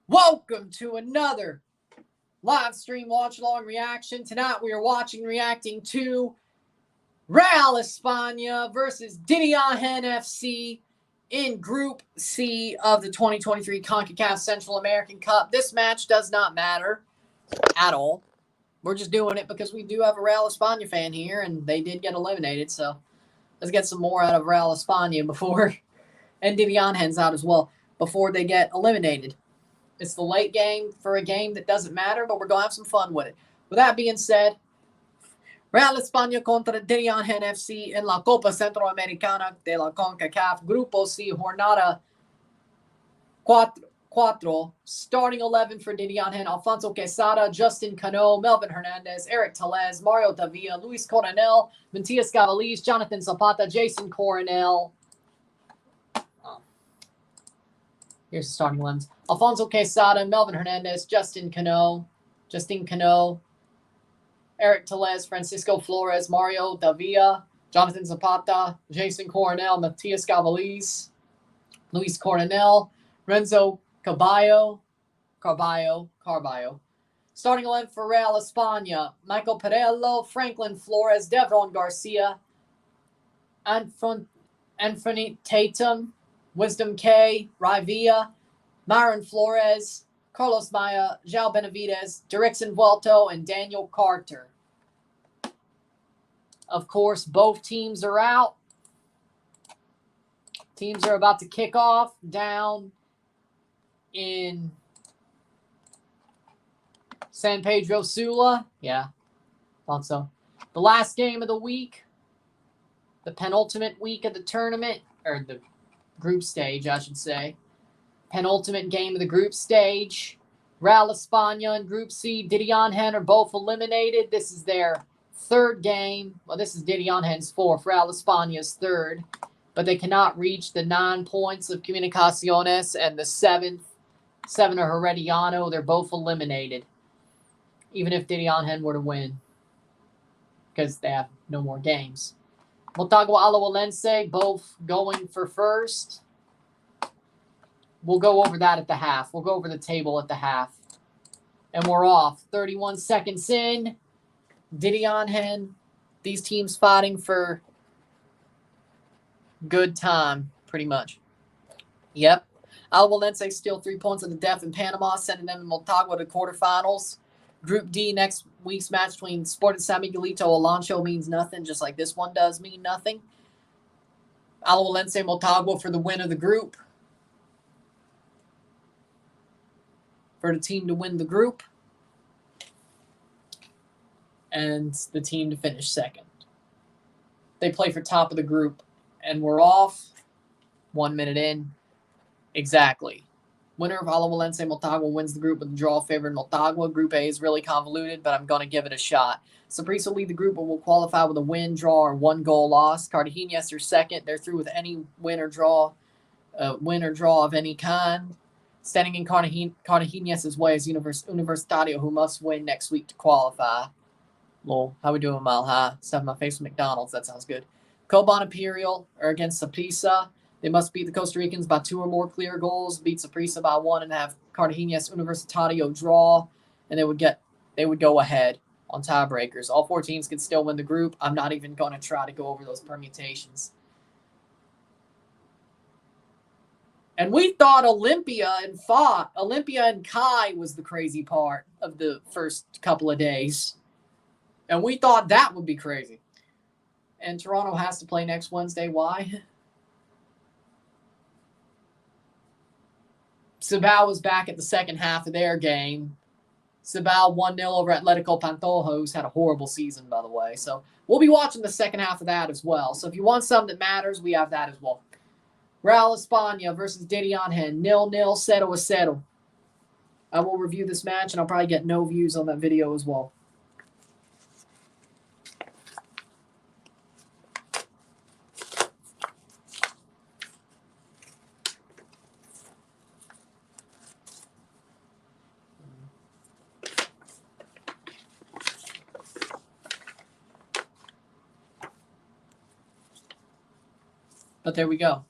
Welcome to another live stream watch-along reaction. Tonight we are watching and reacting to Real España versus Diriangén FC in Group C of the 2023 CONCACAF Central American Cup. This match does not matter at all. We're just doing it because we do have a Real España fan here, and they did get eliminated. So let's get some more out of Real España before, and Diriangén's out as well, before they get eliminated. It's the late game for a game that doesn't matter, but we're going to have some fun with it. With that being said, Real España contra Diriangén FC en la Copa Centroamericana de la CONCACAF, Grupo C, Jornada 4. Starting 11 for Diriangén: Alfonso Quesada, Justin Cano, Melvin Hernandez, Eric Tellez, Mario Davia, Luis Coronel, Matias Gavaliz, Jonathan Zapata, Jason Coronel. Here's the starting ones: Alfonso Quesada, Melvin Hernandez, Justin Cano, Eric Tellez, Francisco Flores, Mario Davia, Jonathan Zapata, Jason Coronel, Matias Gavaliz, Luis Coronel, Renzo Carballo. Starting 11 for Real España: Michael Perello, Franklin Flores, Devron Garcia, Anthony Tatum, Wisdom K, Rivia, Myron Flores, Carlos Maya, João Benavides, Diriangén Vuelto, and Daniel Carter. Of course, both teams are out. Teams are about to kick off down in San Pedro Sula. Yeah, thought so. The last game of the week, the penultimate week of the tournament, or the group stage, I should say. Penultimate game of the group stage. Real España and Group C, Diriangén are both eliminated. This is their third game. Well, this is Diriangén's fourth, Real España's third. But they cannot reach the 9 points of Comunicaciones and the 7 of Herediano. They're both eliminated, even if Diriangén were to win, because they have no more games. Motagua Alajuelense both going for first. We'll go over that at the half. We'll go over the table at the half. And we're off. 31 seconds in. Diriangén. These teams fighting for good time, pretty much. Yep. Alajuelense still 3 points on the deaf in Panama, sending them in Motagua to quarterfinals. Group D, next week's match between Sporting San Miguelito Olancho means nothing, just like this one does mean nothing. Alajuelense Motagua for the win of the group. For the team to win the group. And the team to finish second. They play for top of the group. And we're off. 1 minute in. Exactly. Winner of Alajuelense Motagua wins the group with a draw favored Motagua. Group A is really convoluted, but I'm going to give it a shot. Saprissa lead the group but will qualify with a win, draw, or 1 goal loss. Cartagenas are second. They're through with any win or draw of any kind. Standing in Cartagenas' way is Universitario, who must win next week to qualify. Lol, how we doing, Mile High? Stuff my face with McDonald's. That sounds good. Coban Imperial are against Saprissa. They must beat the Costa Ricans by 2 or more clear goals, beat Saprissa by 1, and have Cartagenas Universitario draw, and they would go ahead on tiebreakers. All 4 teams could still win the group. I'm not even going to try to go over those permutations. And we thought Olympia and Kai was the crazy part of the first couple of days. And we thought that would be crazy. And Toronto has to play next Wednesday. Why? Sabal was back at the second half of their game. Sabal 1-0 over Atletico Pantoja, who's had a horrible season, by the way. So we'll be watching the second half of that as well. So if you want something that matters, we have that as well. Real España versus Diriangén, 0-0, 0-0. I will review this match, and I'll probably get no views on that video as well. But there we go.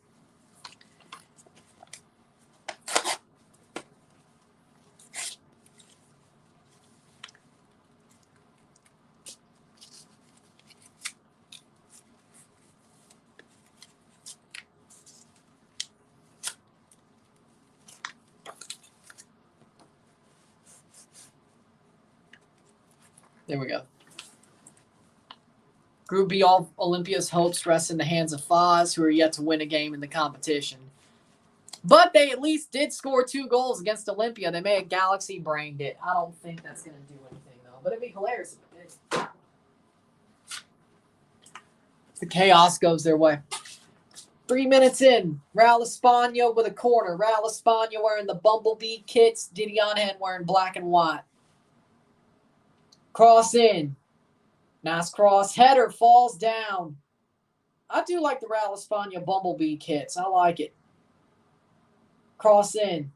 There we go. Group B, all Olympia's hopes rest in the hands of Foz, who are yet to win a game in the competition. But they at least did score 2 goals against Olympia. They may have galaxy brained it. I don't think that's going to do anything, though. But it'd be hilarious if it did. The chaos goes their way. 3 minutes in, Real España with a corner. Real España wearing the Bumblebee kits. Diriangén wearing black and white. Cross in. Nice cross. Header falls down. I do like the Real España Bumblebee kits. I like it. Cross in.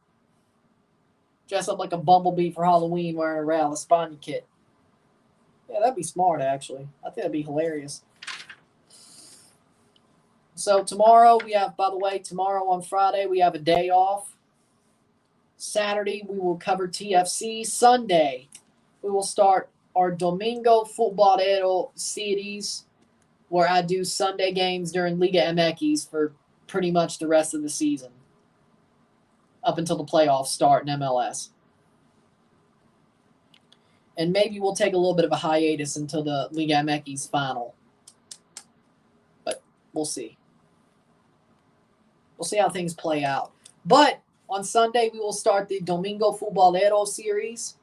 Dress up like a bumblebee for Halloween wearing a Real España kit. Yeah, that'd be smart, actually. I think that'd be hilarious. So tomorrow we have, by the way, tomorrow on Friday we have a day off. Saturday we will cover TFC. Sunday we will start our Domingo Futbolero series where I do Sunday games during Liga MX for pretty much the rest of the season up until the playoffs start in MLS. And maybe we'll take a little bit of a hiatus until the Liga MX final. But we'll see. We'll see how things play out. But on Sunday, we will start the Domingo Futbolero series.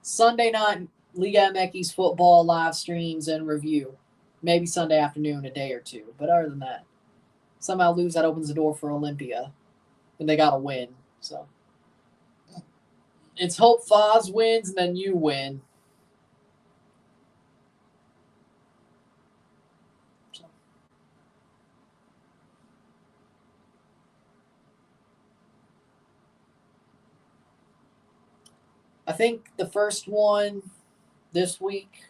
Sunday night, Liga MX football live streams and review. Maybe Sunday afternoon, a day or two. But other than that, somehow lose, that opens the door for Olympia. And they got to win. So it's hope Foz wins and then you win. I think the first one this week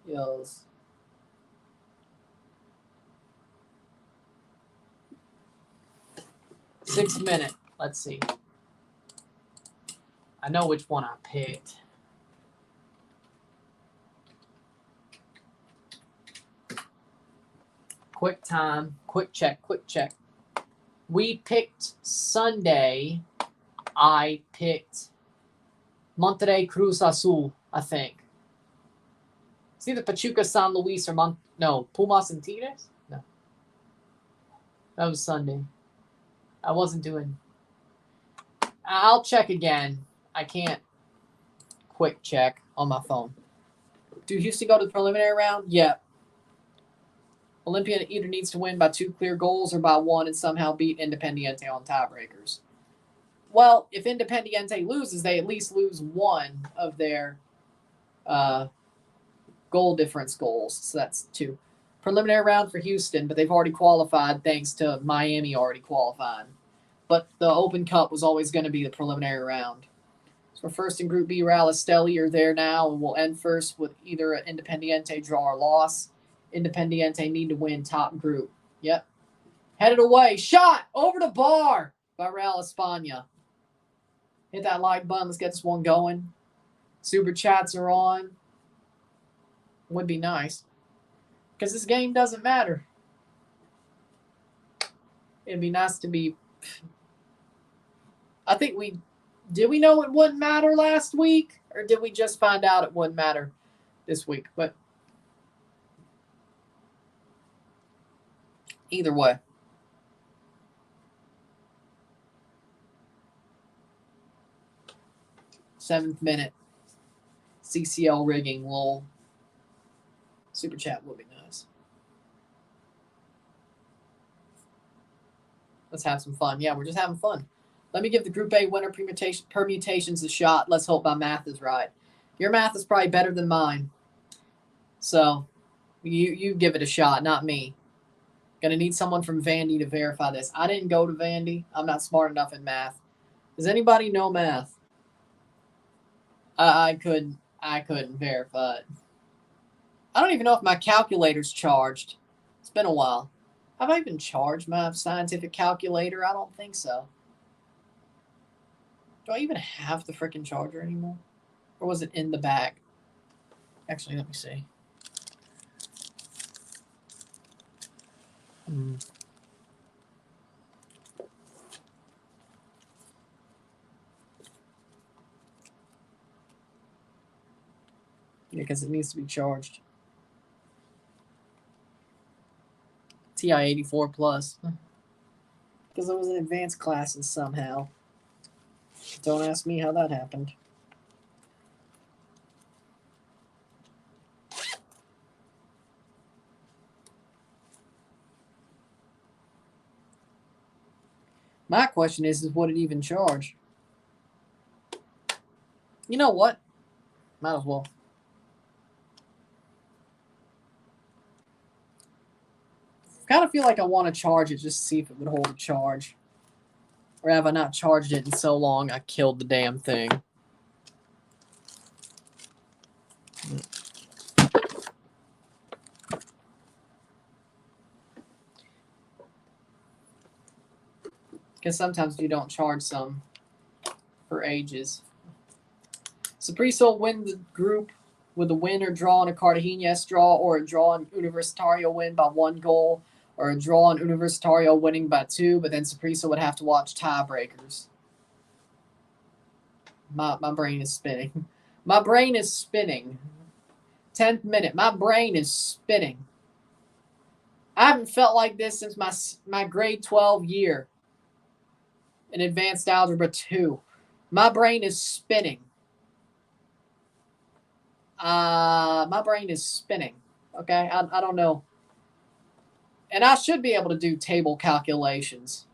is sixth minute. Let's see. I know which one I picked. Quick time. Quick check. We picked Sunday. I picked Monterrey Cruz Azul, I think. It's either Pachuca San Luis or Pumas and Tigres? No. That was Sunday. I wasn't doing... I'll check again. I can't quick check on my phone. Do Houston go to the preliminary round? Yeah. Olympia either needs to win by 2 clear goals or by 1 and somehow beat Independiente on tiebreakers. Well, if Independiente loses, they at least lose 1 of their goal difference goals. So that's 2. Preliminary round for Houston, but they've already qualified thanks to Miami already qualifying. But the Open Cup was always going to be the preliminary round. So we're first in Group B. Real Esteli are there now, and we'll end first with either an Independiente draw or loss. Independiente need to win top group. Yep. Headed away. Shot over the bar by Real España. Hit that like button. Let's get this one going. Super chats are on. Would be nice. Because this game doesn't matter. It'd be nice to be... I think did we know it wouldn't matter last week? Or did we just find out it wouldn't matter this week? But either way. Seventh minute. CCL rigging. Lol. Super chat would be nice. Let's have some fun. Yeah, we're just having fun. Let me give the Group A winner permutations a shot. Let's hope my math is right. Your math is probably better than mine. So you give it a shot, not me. Going to need someone from Vandy to verify this. I didn't go to Vandy. I'm not smart enough in math. Does anybody know math? I couldn't verify it. I don't even know if my calculator's charged. It's been a while. Have I even charged my scientific calculator? I don't think so. Do I even have the freaking charger anymore? Or was it in the bag? Actually, let me see. because it needs to be charged. TI 84 plus. Because it was in advanced classes somehow. Don't ask me how that happened. My question is would it even charge? You know what? Might as well. Kind of feel like I want to charge it just to see if it would hold a charge. Or have I not charged it in so long I killed the damn thing. Because sometimes you don't charge some for ages. Saprissa will win the group with a win or draw on a Cartagena draw, or a draw on Universitario win by 1 goal, or a draw on Universitario winning by 2, but then Saprissa would have to watch tiebreakers. My brain is spinning. My brain is spinning. 10th minute. My brain is spinning. I haven't felt like this since my grade 12 year in Advanced Algebra 2. My brain is spinning. My brain is spinning. Okay? I don't know. And I should be able to do table calculations.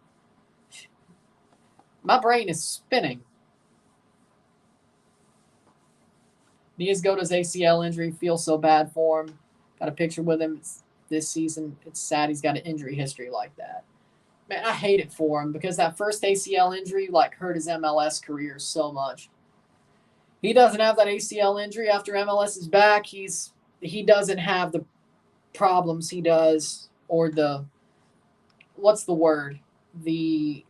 My brain is spinning. Nias Gota's ACL injury feels so bad for him. Got a picture with him this season. It's sad he's got an injury history like that. Man, I hate it for him because that first ACL injury hurt his MLS career so much. He doesn't have that ACL injury after MLS is back. He doesn't have the problems he does, or the, what's the word? I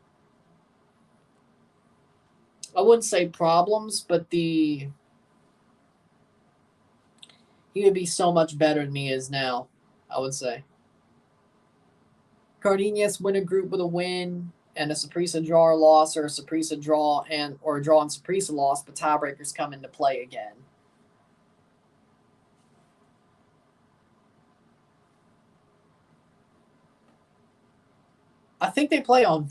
wouldn't say problems, but he would be so much better than he is now, I would say. Cardenas win a group with a win and a Saprissa draw or loss, or a Saprissa draw or a draw and Saprissa loss, but tiebreakers come into play again. I think they play on.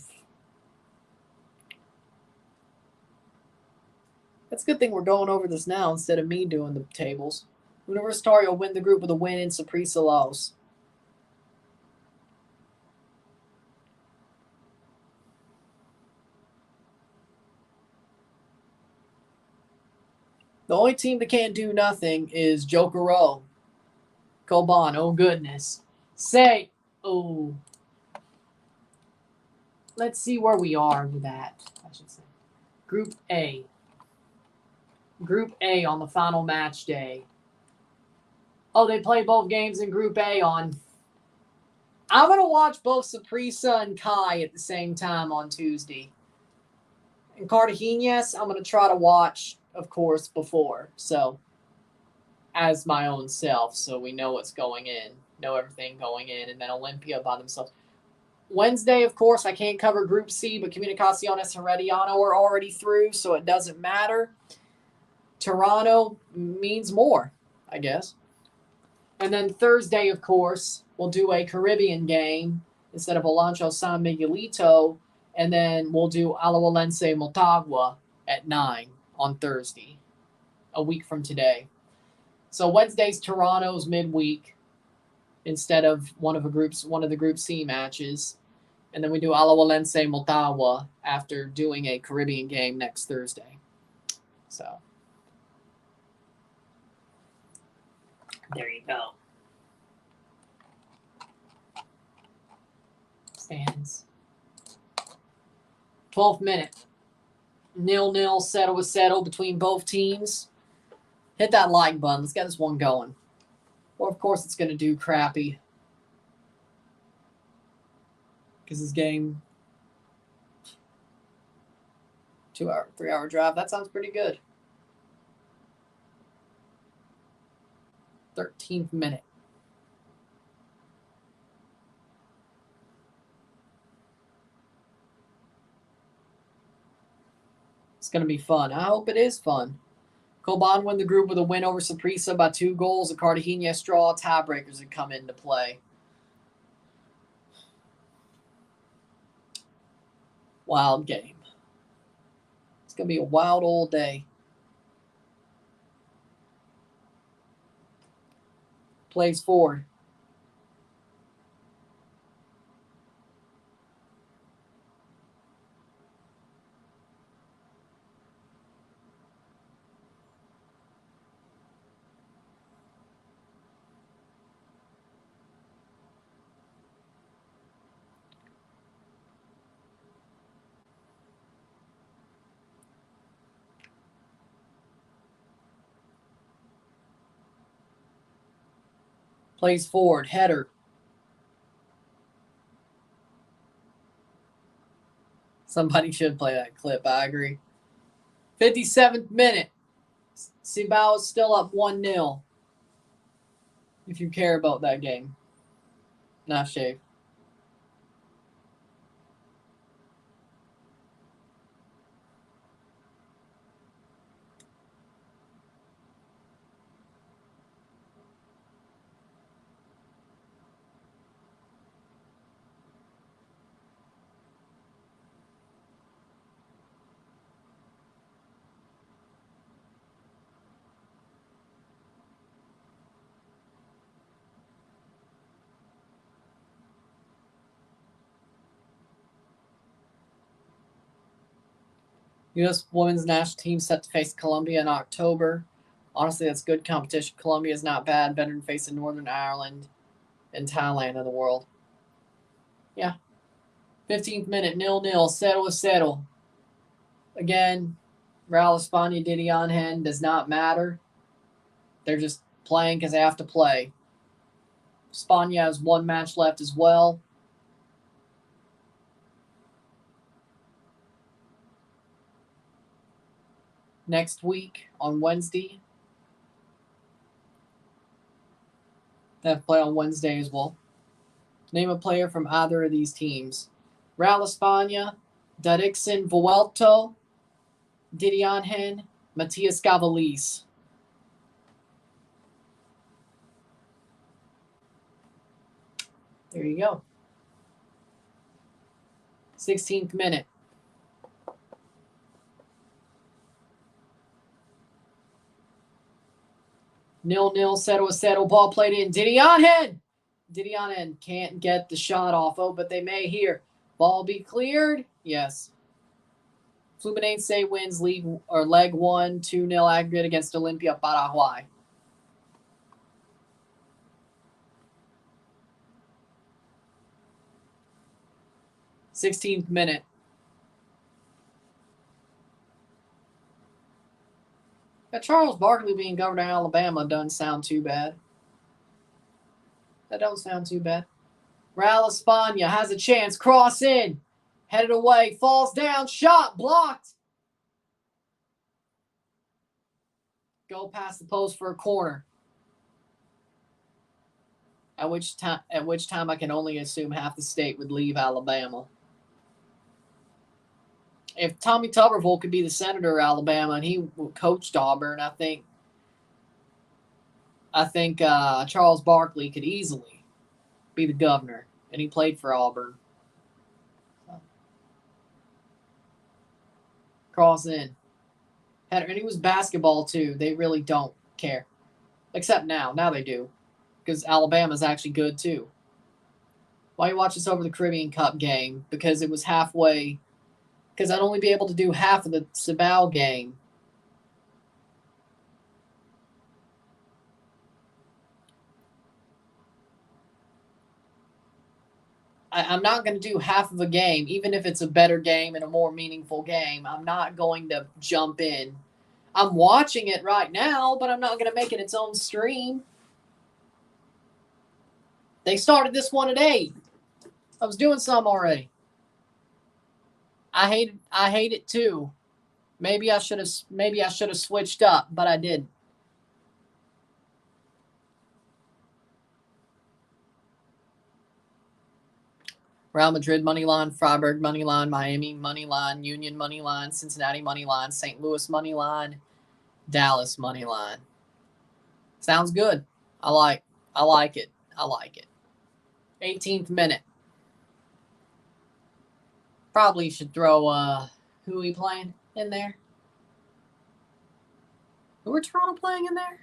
That's a good thing we're going over this now instead of me doing the tables. Universitario win the group with a win in Saprissa loss. The only team that can't do nothing is Jokero. Coban, oh goodness. Oh. Let's see where we are with that, I should say. Group A. Group A on the final match day. Oh, they play both games in Group A on. I'm going to watch both Saprissa and Kai at the same time on Tuesday. And Cartagenas, I'm going to try to watch, of course, before. So, as my own self, so we know what's going in, know everything going in, and then Olympia by themselves. Wednesday, of course, I can't cover Group C, but Comunicaciones Herediano are already through, so it doesn't matter. Toronto means more, I guess. And then Thursday, of course, we'll do a Caribbean game instead of Olancho San Miguelito, and then we'll do Alajuelense Motagua at 9 on Thursday, a week from today. So Wednesday's Toronto's midweek instead of one of the Group C matches. And then we do Alajuelense Motagua after doing a Caribbean game next Thursday. So there you go. Stands. 12th minute. 0-0 settle between both teams. Hit that like button. Let's get this one going. Or, of course, it's going to do crappy. Because this game, 3-hour drive, that sounds pretty good. 13th minute. It's going to be fun. I hope it is fun. Coban won the group with a win over Saprissa by 2 goals. The Cartagena straw tiebreakers had come into play. Wild game. It's going to be a wild old day. Plays forward. Plays forward. Header. Somebody should play that clip. I agree. 57th minute. Cibao is still up 1-0. If you care about that game. Nah, shave. U.S. women's national team set to face Colombia in October. Honestly, that's good competition. Colombia is not bad. Better than facing Northern Ireland and Thailand in the world. Yeah. 15th minute, 0-0. 0-0. Again, Real España Diriangén does not matter. They're just playing because they have to play. España has 1 match left as well. Next week on Wednesday. They have to play on Wednesday as well. Name a player from either of these teams. Real España, Diriangén Vuelto, Diriangén, Matias Gavalis. There you go. 16th minute. Nil-nil, 0-0. Ball played in. Diriangén can't get the shot off. Oh, but they may here. Ball be cleared. Yes. Fluminense wins leg 1, 2-0 aggregate against Olimpia Paraguay. Sixteenth minute. That Charles Barkley being governor of Alabama doesn't sound too bad. That don't sound too bad. Real España has a chance. Cross in. Headed away. Falls down. Shot. Blocked. Go past the post for a corner. At which time I can only assume half the state would leave Alabama. If Tommy Tuberville could be the senator of Alabama and he coached Auburn, I think Charles Barkley could easily be the governor, and he played for Auburn. Cross in. And he was basketball too. They really don't care. Except now. Now they do. Because Alabama's actually good too. Why you watch this over the Caribbean Cup game? Because it was halfway. Because I'd only be able to do half of the Cibao game. I'm not going to do half of a game, even if it's a better game and a more meaningful game. I'm not going to jump in. I'm watching it right now, but I'm not going to make it its own stream. They started this one at 8. I was doing some already. I hate it too. Maybe I should have switched up, but I didn't. Real Madrid money line, Freiburg money line, Miami money line, Union money line, Cincinnati money line, St. Louis money line, Dallas money line. Sounds good. I like it. I like it. 18th minute. Probably should throw who are we playing in there? Who are Toronto playing in there?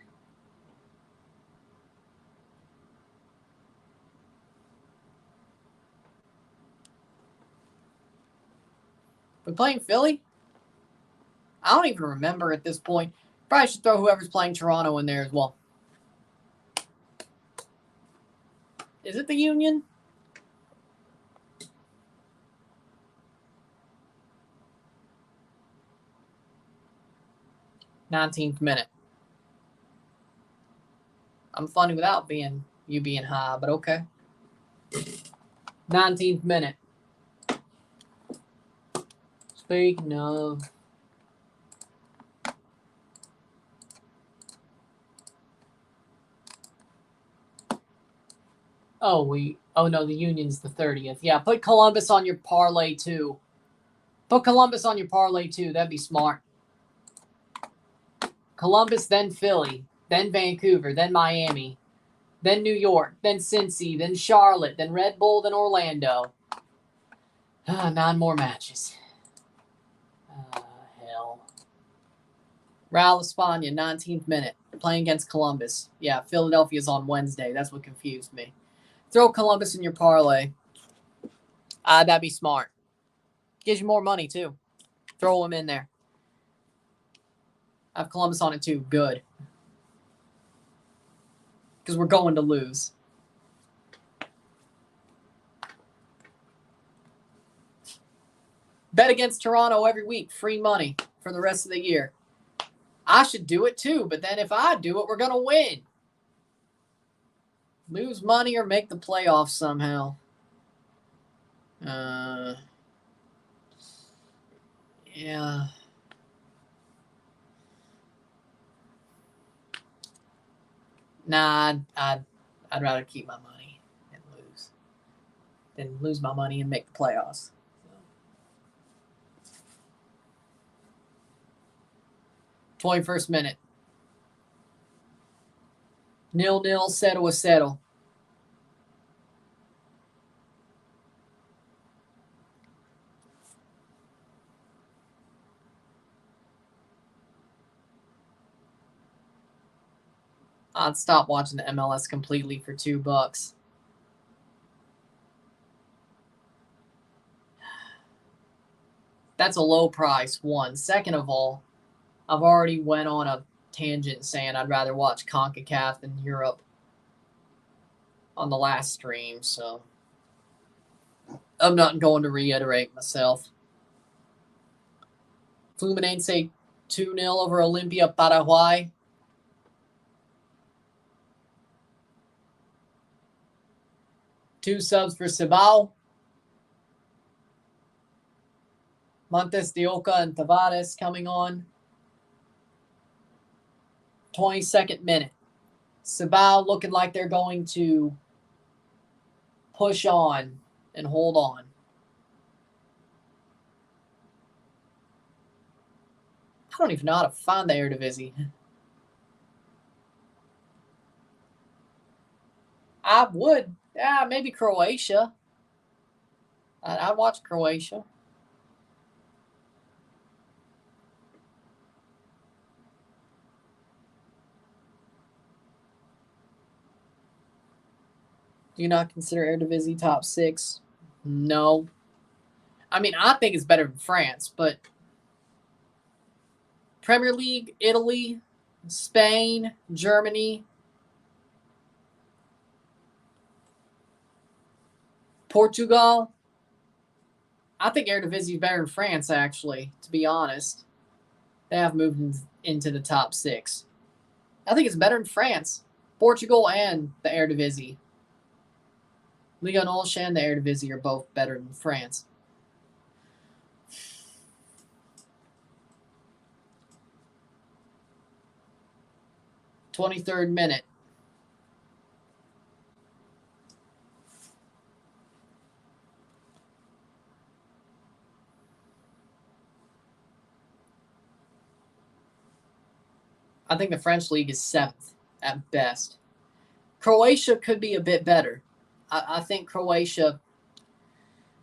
We playing Philly? I don't even remember at this point. Probably should throw whoever's playing Toronto in there as well. Is it the Union? "19th minute. I'm funny without you being high, but okay. 19th minute. Speaking of. Oh no, the Union's the 30th. Yeah, put Columbus on your parlay too. Put Columbus on your parlay too. That'd be smart. Columbus, then Philly, then Vancouver, then Miami, then New York, then Cincy, then Charlotte, then Red Bull, then Orlando. 9 more matches. Hell. Real España, 19th minute. Playing against Columbus. Yeah, Philadelphia's on Wednesday. That's what confused me. Throw Columbus in your parlay. That'd be smart. Gives you more money, too. Throw them in there. I have Columbus on it, too. Good. Because we're going to lose. Bet against Toronto every week. Free money for the rest of the year. I should do it, too. But then if I do it, we're going to win. Lose money or make the playoffs somehow. Yeah. Nah, I'd rather keep my money and lose than lose my money and make the playoffs. 21st minute. 0-0, 0-0. I'd stop watching the MLS completely for $2. That's a low price, one. Second of all, I've already went on a tangent saying I'd rather watch CONCACAF than Europe on the last stream, so I'm not going to reiterate myself. Fluminense 2-0 over Olympia Paraguay. Two subs for Cibao. Montes de Oca and Tavares coming on. 22nd minute. Cibao looking like they're going to push on and hold on. I don't even know how to find the Eredivisie. I would. Yeah, maybe Croatia. I'd watch Croatia. Do you not consider Eredivisie top 6? No. I mean, I think it's better than France, but Premier League, Italy, Spain, Germany, Portugal. I think Eredivisie is better than France, actually, to be honest. They have moved into the top 6. I think it's better than France, Portugal, and the Eredivisie. Liga NOS and the Eredivisie are both better than France. "23rd minute. I think the French league is 7th at best. Croatia could be a bit better. I think Croatia,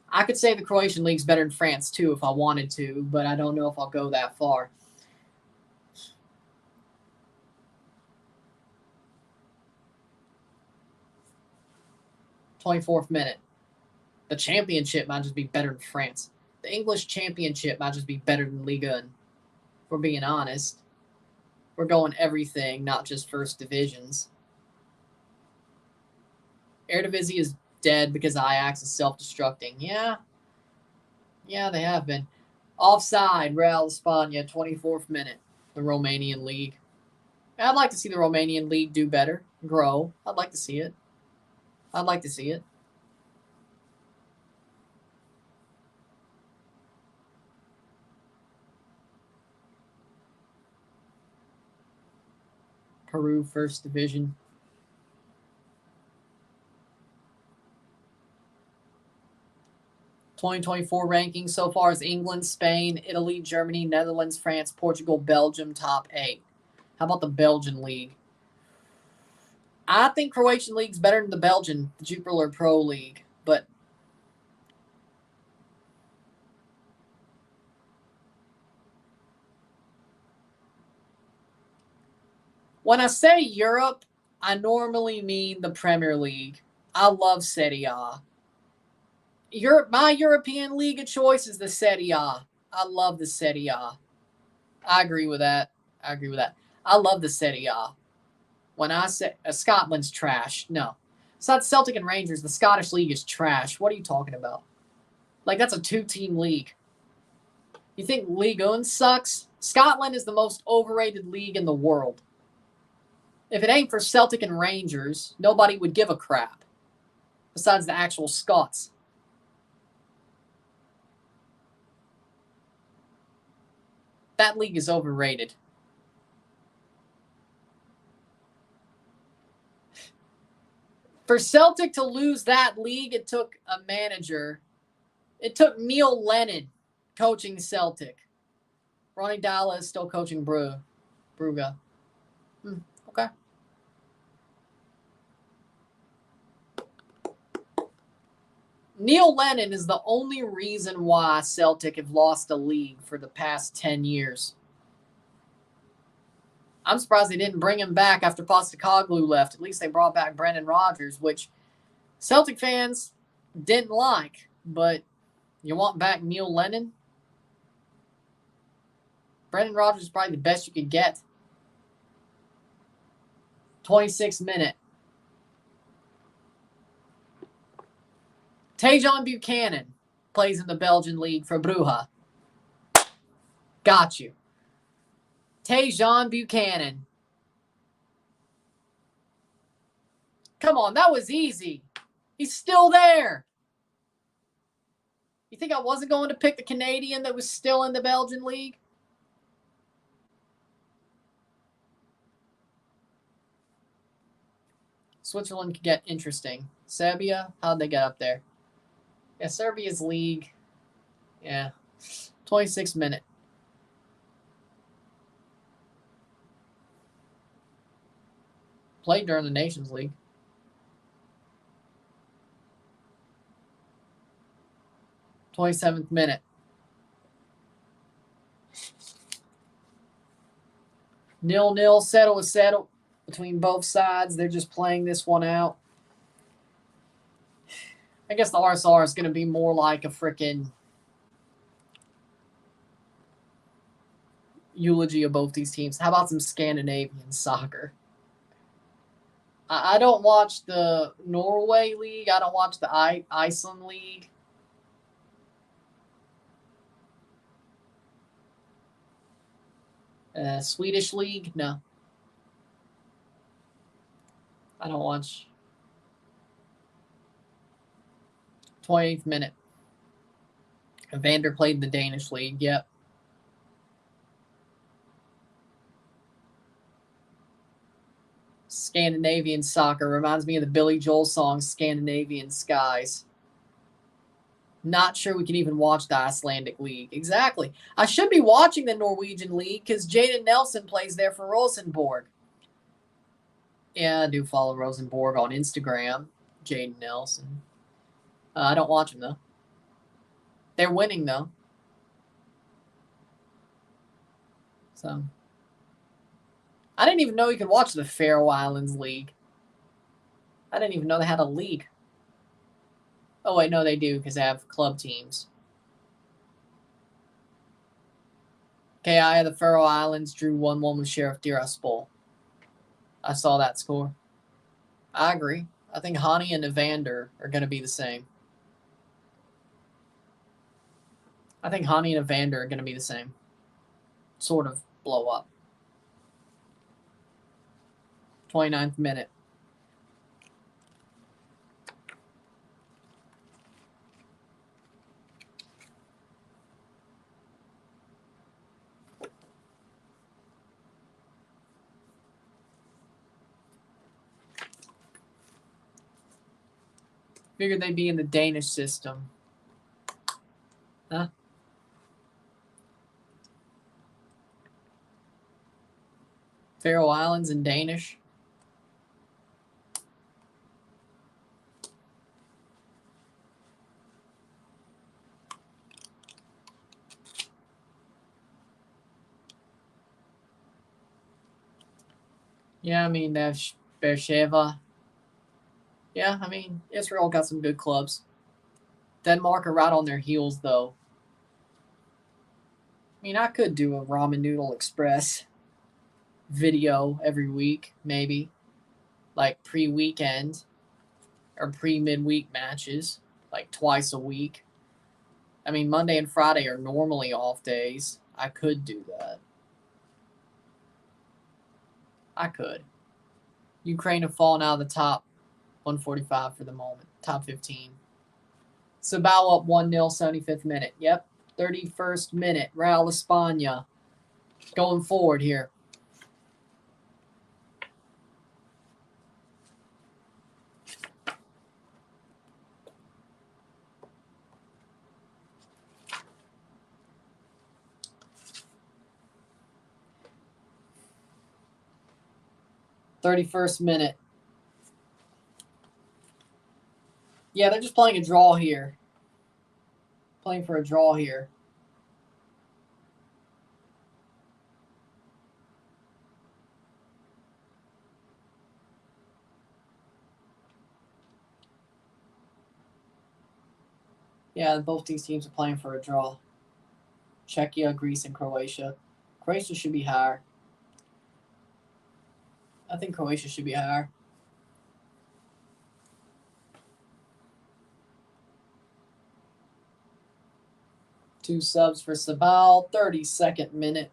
I could say the Croatian league's better than France too if I wanted to, but I don't know if I'll go that far. '24th minute. The championship might just be better than France. The English championship might just be better than Liga 1. If we're being honest. We're going everything, not just first divisions. Eredivisie is dead because Ajax is self-destructing. Yeah, they have been. Offside, Real España, 24th minute, the Romanian league. I'd like to see the Romanian league do better, grow. I'd like to see it. Peru, first division. '24 rankings so far is England, Spain, Italy, Germany, Netherlands, France, Portugal, Belgium, top 8. How about the Belgian league? I think Croatian league's better than the Belgian, the Jupiler Pro League, but when I say Europe, I normally mean the Premier League. I love Serie A. My European league of choice is the Serie A. I love the Serie A. I agree with that. I love the Serie A. When I say Scotland's trash, no. Besides Celtic and Rangers, the Scottish league is trash. What are you talking about? Like, that's a 2-team league. You think League One sucks? Scotland is the most overrated league in the world. If it ain't for Celtic and Rangers, nobody would give a crap. Besides the actual Scots. That league is overrated. For Celtic to lose that league, it took a manager. It took Neil Lennon coaching Celtic. Ronnie Dalla is still coaching Brugge. Okay. Neil Lennon is the only reason why Celtic have lost a league for the past 10 years. I'm surprised they didn't bring him back after Postecoglou left. At least they brought back Brendan Rodgers, which Celtic fans didn't like. But you want back Neil Lennon? Brendan Rodgers is probably the best you could get. 26th minute. Tajon Buchanan plays in the Belgian league for Brugge. Got you. Tajon Buchanan. Come on, that was easy. He's still there. You think I wasn't going to pick the Canadian that was still in the Belgian league? Switzerland could get interesting. Serbia, how'd they get up there? Yeah, Serbia's league. Yeah. 26th minute. Played during the Nations League. '27th minute. 0-0, settle between both sides. They're just playing this one out. I guess the RSR is going to be more like a freaking eulogy of both these teams. How about some Scandinavian soccer? I don't watch the Norway League. I don't watch the Iceland League. Swedish League? No. I don't watch. 28th minute. Evander played the Danish League. Yep. Scandinavian soccer reminds me of the Billy Joel song Scandinavian Skies. Not sure we can even watch the Icelandic League. Exactly. I should be watching the Norwegian League because Jaden Nelson plays there for Rosenborg. Yeah, I do follow Rosenborg on Instagram. Jaden Nelson. I don't watch him, though. They're winning, though. So, I didn't even know you could watch the Faroe Islands League. I didn't even know they had a league. Oh, wait, no, they do because they have club teams. KI of the Faroe Islands drew 1-1 with Sheriff Tiraspol. I saw that score. I agree. I think Hani and Evander are going to be the same. I think Hani and Evander are going to be the same. Sort of blow up. 29th minute. Figured they'd be in the Danish system. Huh? Faroe Islands and Danish. Yeah, I mean, that's Beersheva. Yeah, I mean, Israel got some good clubs. Denmark are right on their heels, though. I mean, I could do a Ramen Noodle Express video every week, maybe. Like pre-weekend or pre-midweek matches, like twice a week. I mean, Monday and Friday are normally off days. I could do that. I could. Ukraine have fallen out of the top 145 for the moment. Top 15. Sabao up 1-0, 75th minute. Yep. 31st minute. Real España going forward here. '31st minute. Yeah, they're just playing a draw here. Playing for a draw here. Yeah, both these teams are playing for a draw. Czechia, Greece, and Croatia. Croatia should be higher. I think Croatia should be higher. Two subs for Sabal. 32nd minute.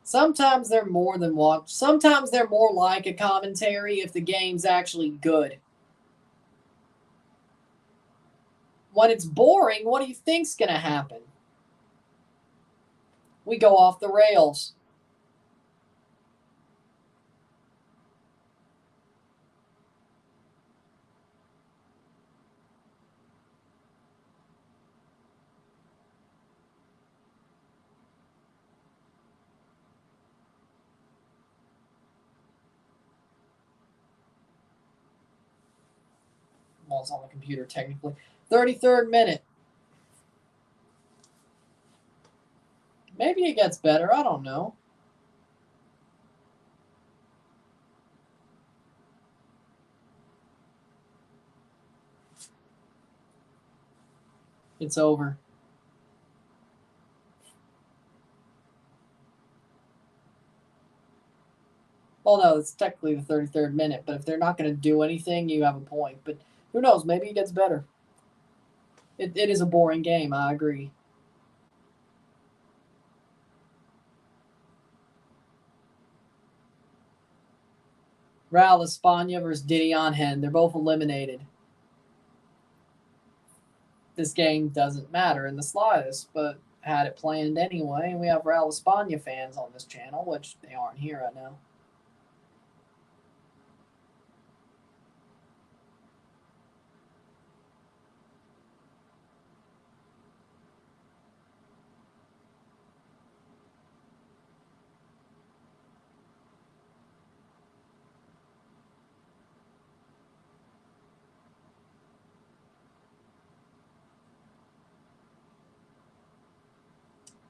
Sometimes they're more than watch. Sometimes they're more like a commentary if the game's actually good. When it's boring, what do you think's going to happen? We go off the rails. Well, it's on the computer technically. 33rd minute. Maybe it gets better. I don't know. It's over. Well, no, it's technically the 33rd minute, but if they're not going to do anything, you have a point. But who knows? Maybe it gets better. It is a boring game. I agree. Real España versus Diriangén. They're both eliminated. this game doesn't matter in the slightest, but had it planned anyway. And we have Real España fans on this channel, which they aren't here right now.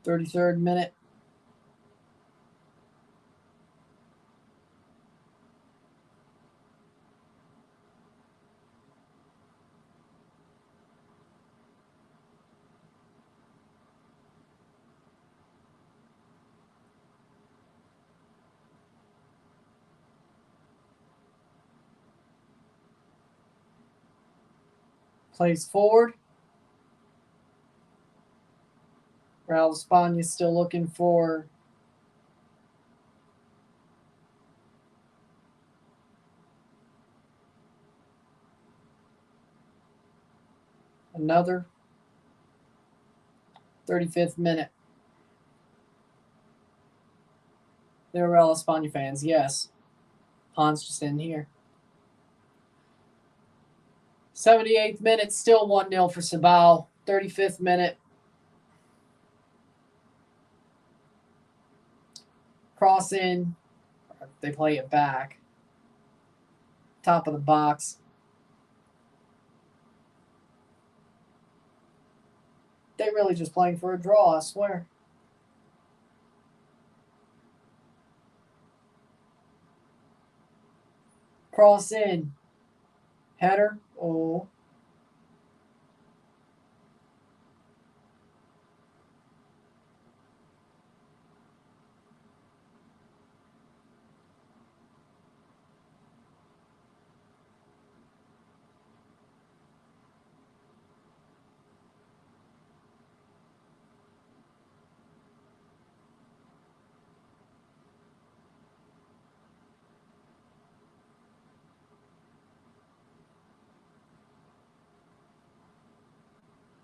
Thirty-third minute. Plays forward. Real España still looking for another. 35th minute. They're Real España fans, yes. Hans just in here. 78th minute, still 1-0 for Sabal. 35th minute. Cross in. They play it back. Top of the box. They're really just playing for a draw, I swear. Cross in. Header. Oh.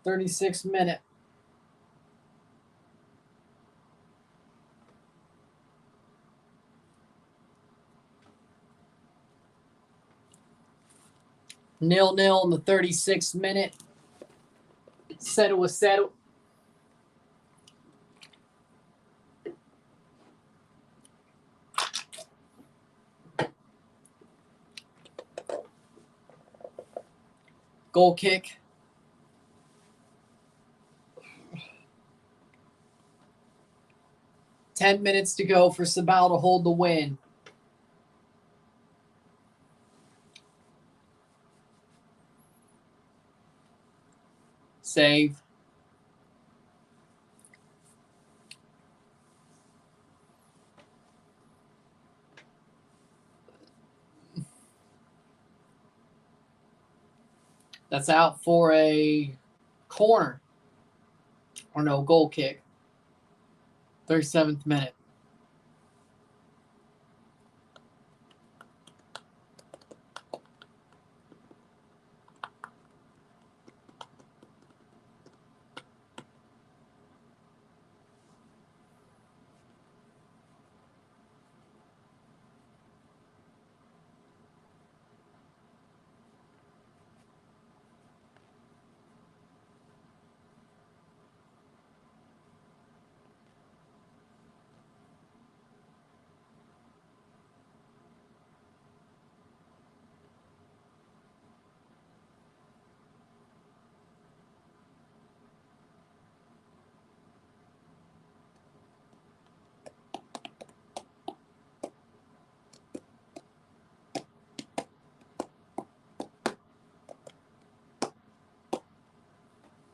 '36th minute. Nil-nil in the 36th minute. Settle was settled. Goal kick. Ten minutes to go for Sabal to hold the win. Save. That's out for a corner. Or no, goal kick. 37th minute.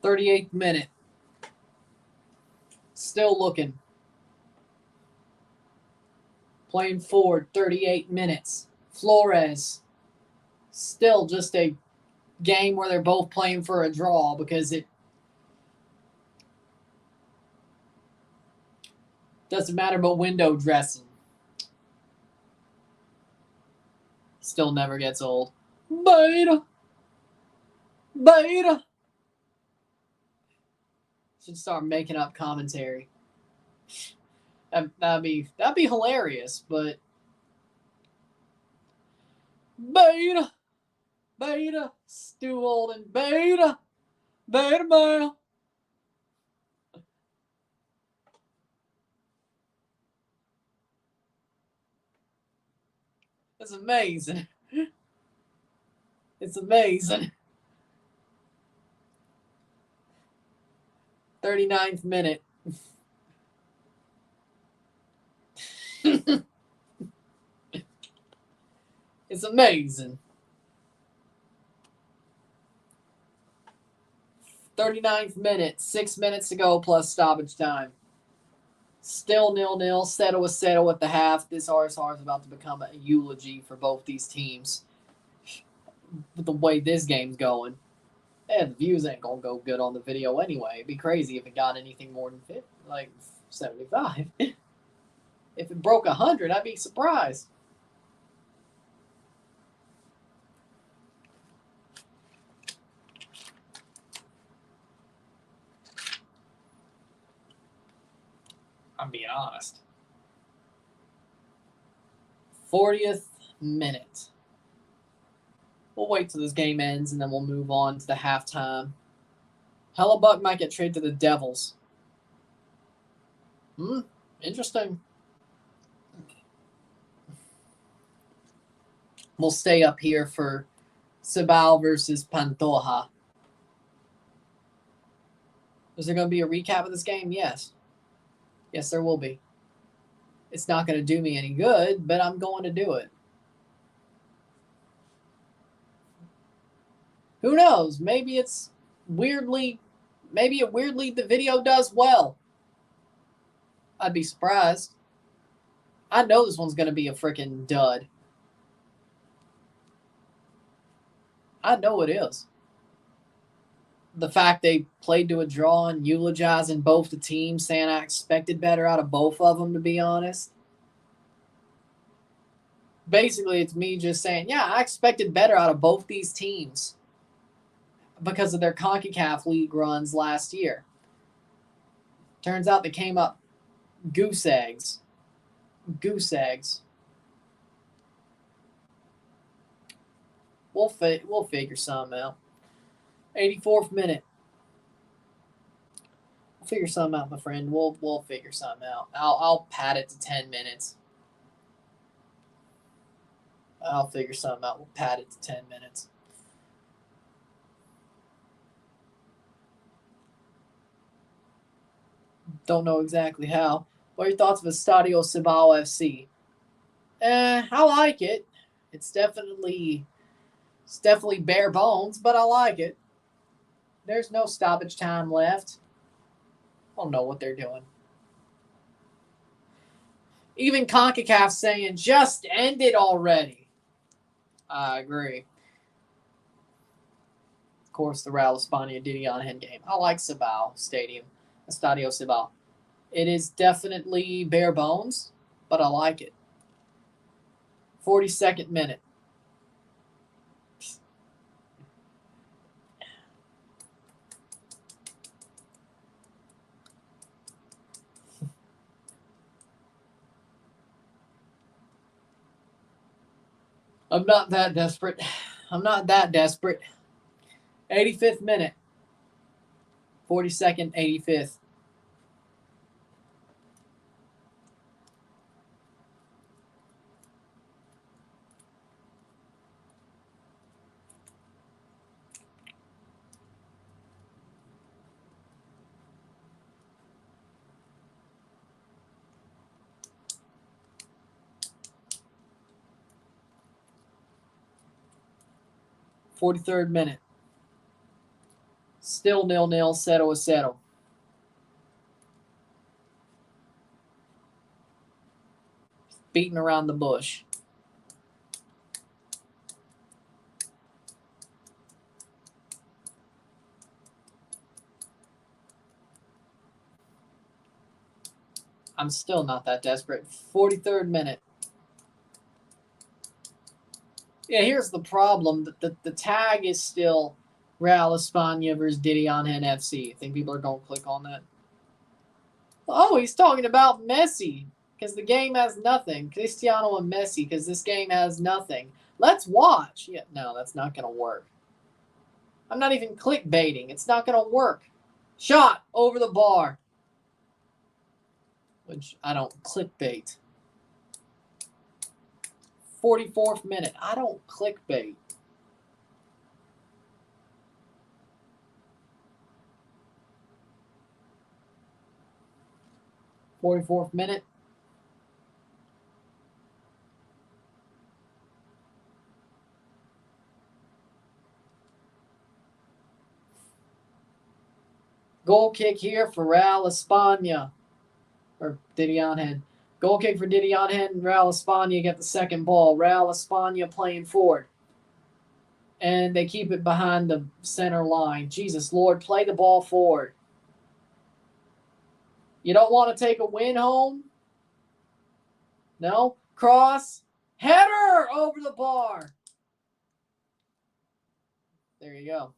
'38th minute. Still looking. Playing forward, 38 minutes. Flores. Still just a game where they're both playing for a draw because it doesn't matter about window dressing. Still never gets old. Beta. Beta. Should start making up commentary. That'd be hilarious, but beta, Stu Olden, beta male. It's amazing. It's amazing. 39th minute. It's amazing. 39th minute. 6 minutes to go plus stoppage time. Still 0-0. Settle at the half. This RSR is about to become a eulogy for both these teams. With the way this game's going. And the views ain't going to go good on the video anyway. It'd be crazy if it got anything more than 50, like 75. If it broke 100, I'd be surprised. I'm being honest. 40th minute. We'll wait till this game ends, and then we'll move on to the halftime. Hellebuck might get traded to the Devils. Interesting. We'll stay up here for Cibao versus Pantoja. Is there going to be a recap of this game? Yes. Yes, there will be. It's not going to do me any good, but I'm going to do it. Who knows? Maybe the video does well. I'd be surprised. I know this one's going to be a freaking dud. I know it is. The fact they played to a draw and eulogizing both the teams, saying I expected better out of both of them, to be honest. Basically, it's me just saying, yeah, I expected better out of both these teams because of their CONCACAF league runs last year. Turns out they came up goose eggs. Goose eggs. We'll figure something out. 84th minute. We'll figure something out, my friend. We'll figure something out. I'll pad it to 10 minutes. I'll figure something out. We'll pad it to 10 minutes. Don't know exactly how. What are your thoughts of Estadio Cibao FC? I like it. It's definitely bare bones, but I like it. There's no stoppage time left. I don't know what they're doing. Even CONCACAF saying, just end it already. I agree. Of course, the Real España Diriangén game. I like Cibao Stadium. Estadio Cibao. It is definitely bare bones, but I like it. 42nd minute. I'm not that desperate. 85th minute. 42nd, 85th. Forty-third minute. Still 0-0, 0-0. Beating around the bush. I'm still not that desperate. 43rd minute. Yeah, here's the problem. The tag is still Real España versus Diriangén FC. I think people are going to click on that. Oh, he's talking about Messi because the game has nothing. Cristiano and Messi because this game has nothing. Let's watch. Yeah, no, that's not going to work. I'm not even clickbaiting. It's not going to work. Shot over the bar. Which I don't clickbait. 44th minute. I don't clickbait. .44th minute. Goal kick here for Real España. Or Diriangén. Goal kick for Diriangén. Real España get the second ball. Real España playing forward. And they keep it behind the center line. Jesus, Lord, play the ball forward. You don't want to take a win home? No? Cross. Header over the bar. There you go.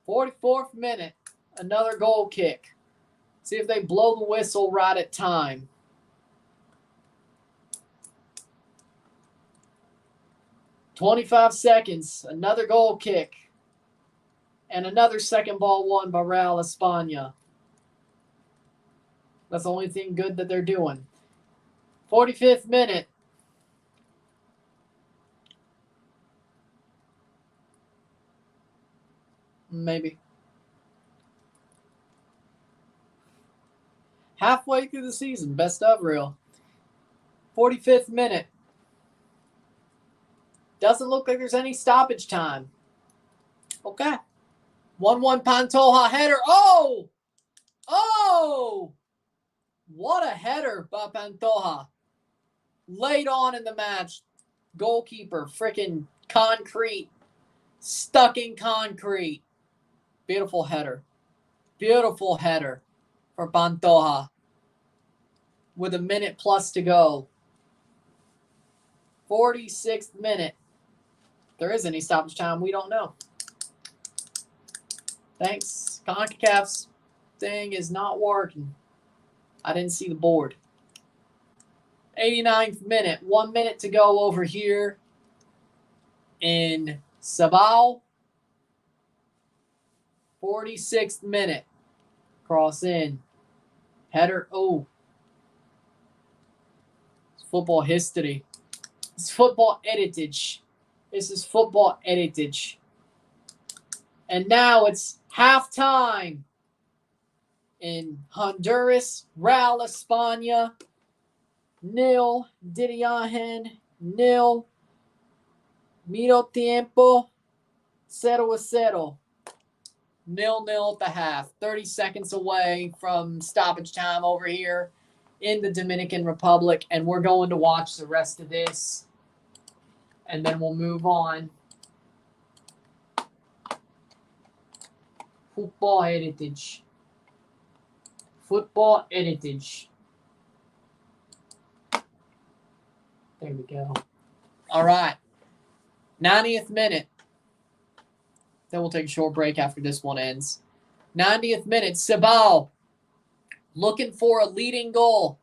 .44th minute. Another goal kick. See if they blow the whistle right at time. .25 seconds. Another goal kick. And another second ball won by Real España. That's the only thing good that they're doing. 45th minute. Maybe. Halfway through the season. Best of real. 45th minute. Doesn't look like there's any stoppage time. Okay. 1-1 Pantoja header. Oh! Oh! What a header by Pantoja. Late on in the match. Goalkeeper. Freaking concrete. Stuck in concrete. Beautiful header. Beautiful header for Pantoja. With a minute plus to go. 46th minute. If there is any stoppage time, we don't know. Thanks. CONCACAF's thing is not working. I didn't see the board. 89th minute. 1 minute to go over here in Sabao. 46th minute. Cross in. Header. Oh. It's football history. It's football heritage. This is football heritage. And now it's halftime in Honduras. Real España 0. Diriangén 0. Medio tiempo 0-0. 0-0 at the half. 30 seconds away from stoppage time over here in the Dominican Republic. And we're going to watch the rest of this. And then we'll move on. Football heritage. Football heritage. There we go. All right. 90th minute. Then we'll take a short break after this one ends. 90th minute. Sabal looking for a leading goal.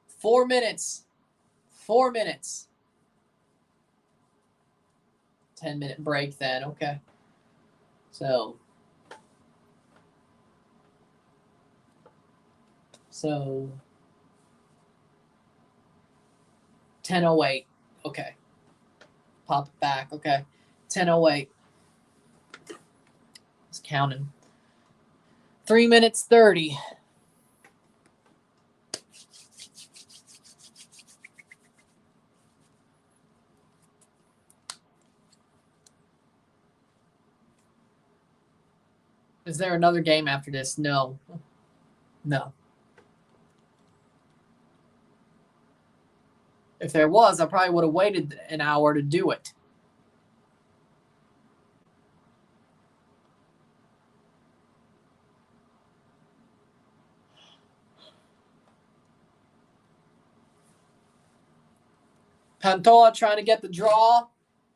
4 minutes. 4 minutes. 10-minute break then. Okay. So 10:08. Okay. Pop it back. Okay. 10:08. It's counting. 3 minutes 30. Is there another game after this? No. No. If there was, I probably would have waited an hour to do it. Pantoja trying to get the draw,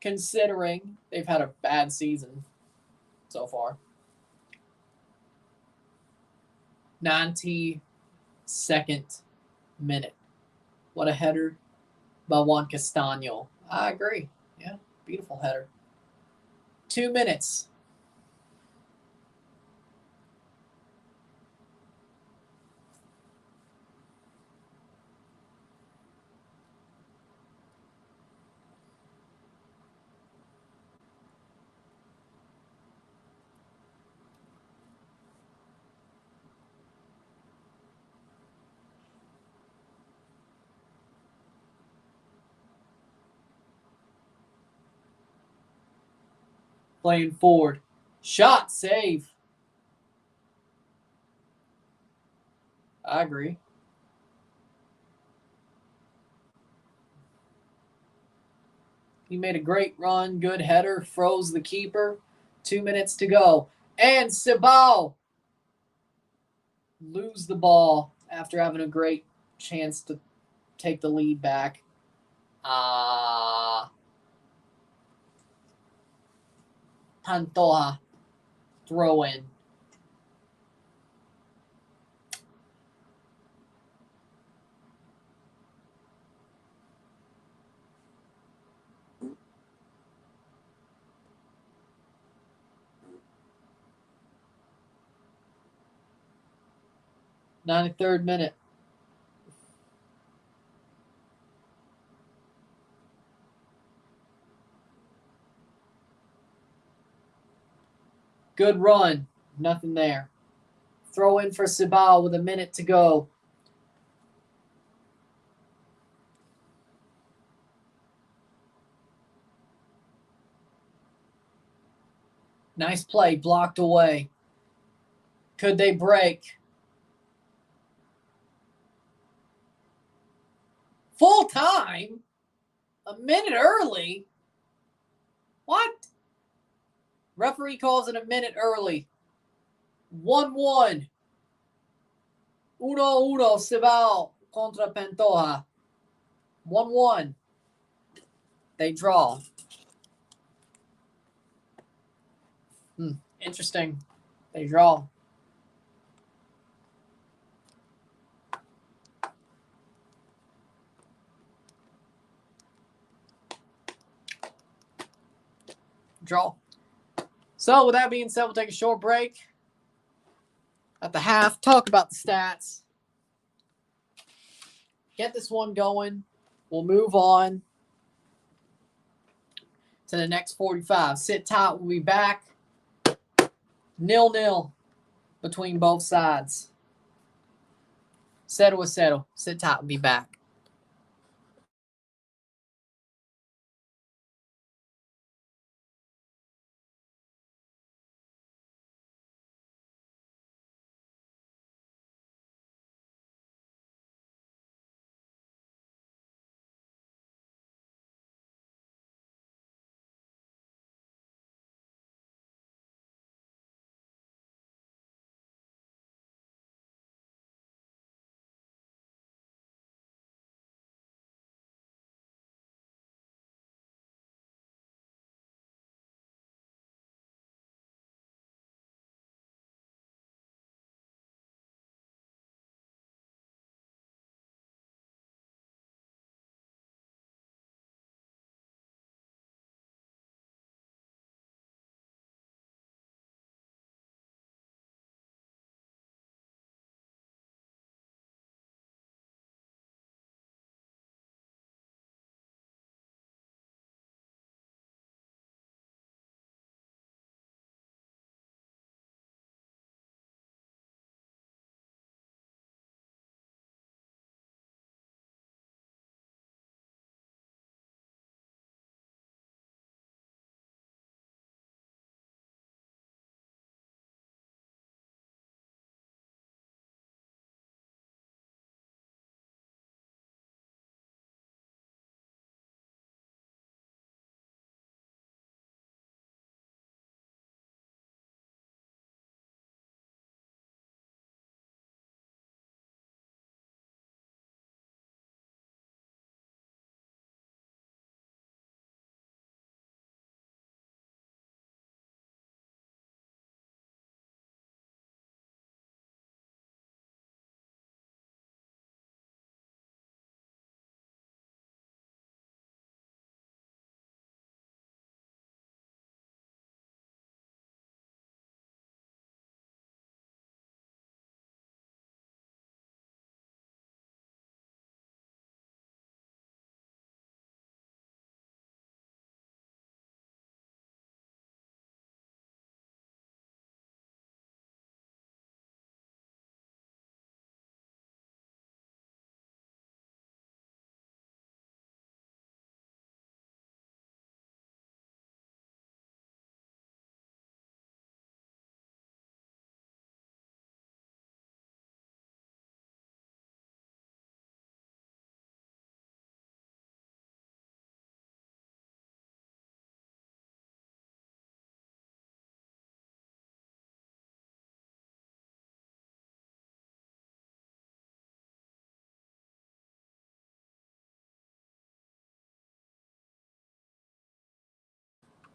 considering they've had a bad season so far. 92nd minute. What a header by Juan Castaño. I agree. Yeah, beautiful header. 2 minutes. Playing forward. Shot, save. I agree. He made a great run, good header, froze the keeper. 2 minutes to go. And Cibao lose the ball after having a great chance to take the lead back. Pantoja throw in. Ninety-third minute. Good run. Nothing there. Throw in for Cibao with a minute to go. Nice play, blocked away. Could they break? Full time? A minute early? What? Referee calls it a minute early. 1-1. 1-1, Cibao contra Pantoja. 1-1. They draw. Interesting. They draw. Draw. So with that being said, we'll take a short break at the half, talk about the stats, get this one going. We'll move on to the next 45. Sit tight. We'll be back. 0-0 between both sides. 0-0. Sit tight. We'll be back.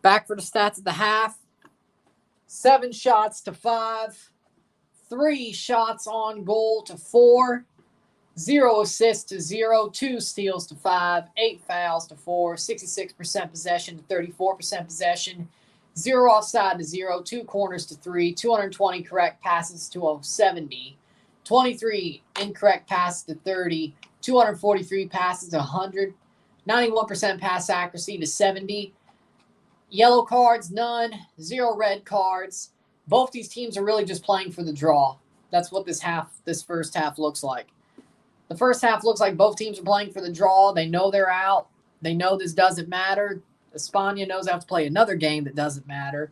Back for the stats at the half. 7 shots to 5. 3 shots on goal to 4. 0 assists to 0. 2 steals to 5. 8 fouls to 4. 66% possession to 34% possession. 0 offside to 0. 2 corners to 3. 220 correct passes to 70. 23 incorrect passes to 30. 243 passes to 100. 91% pass accuracy to 70. Yellow cards, none. 0 red cards. Both these teams are really just playing for the draw. That's what this first half looks like. The first half looks like both teams are playing for the draw. They know they're out. They know this doesn't matter. España knows they have to play another game that doesn't matter.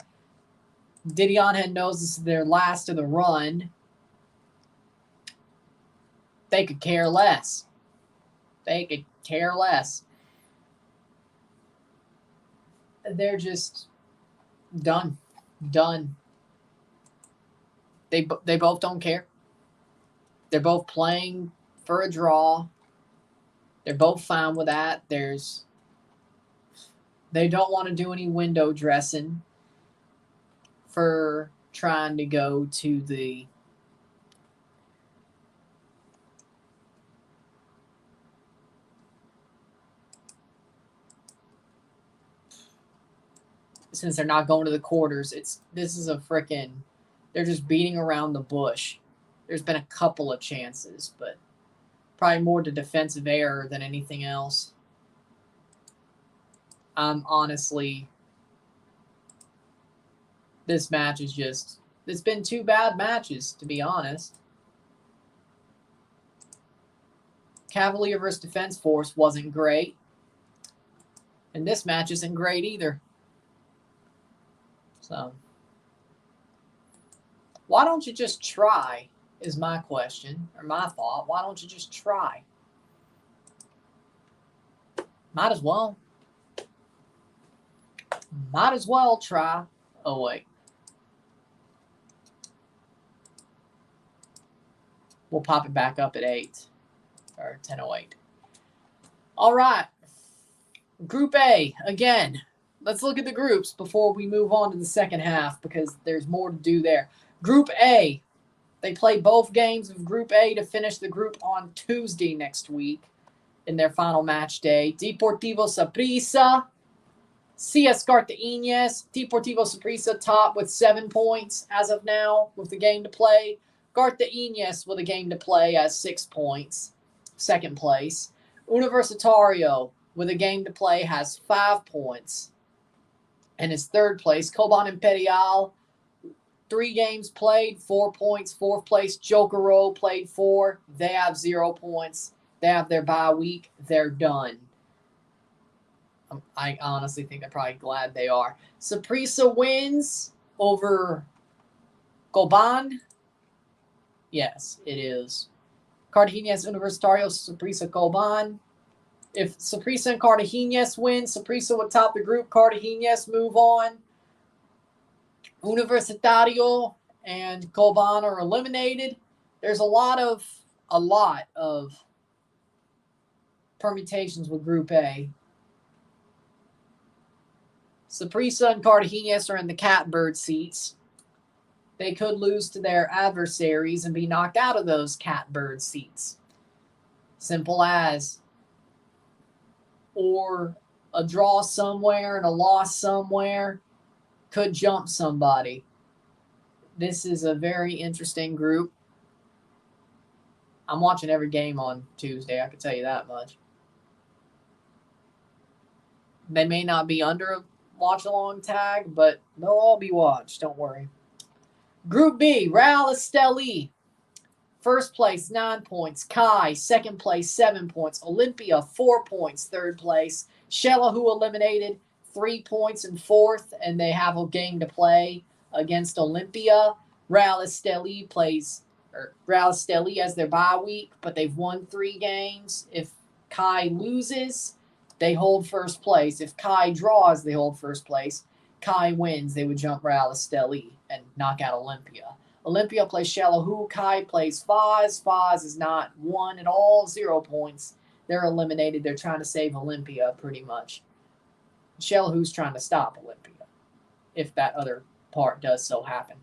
Diriangén knows this is their last of the run. They could care less. They could care less. They're just done. Done. They both don't care. They're both playing for a draw. They're both fine with that. They don't want to do any window dressing for trying to go to the since they're not going to the quarters. This is a freaking, they're just beating around the bush. There's been a couple of chances, but probably more to defensive error than anything else. Honestly, this match is just, it's been 2 bad matches, to be honest. Cavalier versus Defense Force wasn't great. And this match isn't great either. So, why don't you just try, is my question, or my thought. Why don't you just try? Might as well. Might as well try. Oh, wait. We'll pop it back up at 8. Or 10:08. All right. Group A, again. Let's look at the groups before we move on to the second half because there's more to do there. Group A, they play both games of Group A to finish the group on Tuesday next week in their final match day. Deportivo Saprissa, CS Cartaginés. Deportivo Saprissa top with 7 points as of now with the game to play. Cartaginés with a game to play has 6 points, second place. Universitario with a game to play has 5 points. And is third place. Coban Imperial, 3 games played, 4 points. Fourth place, Jokero played 4. They have 0 points. They have their bye week. They're done. I honestly think they're probably glad they are. Saprissa wins over Coban. Yes, it is. Cartaginés Universitario, Saprissa Coban. If Saprissa and Cartaginés win, Saprissa would top the group. Cartaginés move on. Universitario and Coban are eliminated. There's a lot of permutations with Group A. Saprissa and Cartaginés are in the catbird seats. They could lose to their adversaries and be knocked out of those catbird seats. Simple as. Or a draw somewhere and a loss somewhere could jump somebody. This is a very interesting group. I'm watching every game on Tuesday, I can tell you that much. They may not be under a watch-along tag, but they'll all be watched, don't worry. Group B, Real Esteli. First place, 9 points. Kai, second place, 7 points. Olympia, 4 points, third place. Shelahu eliminated, 3 points in fourth, and they have a game to play against Olympia. Real Esteli has their bye week, but they've won 3 games. If Kai loses, they hold first place. If Kai draws, they hold first place. Kai wins, they would jump Real Esteli and knock out Olympia. Olympia plays Shelahu. Kai plays Foz. Foz is not won at all, 0 points. They're eliminated. They're trying to save Olympia pretty much. Shelahu's trying to stop Olympia. if that other part does so happen.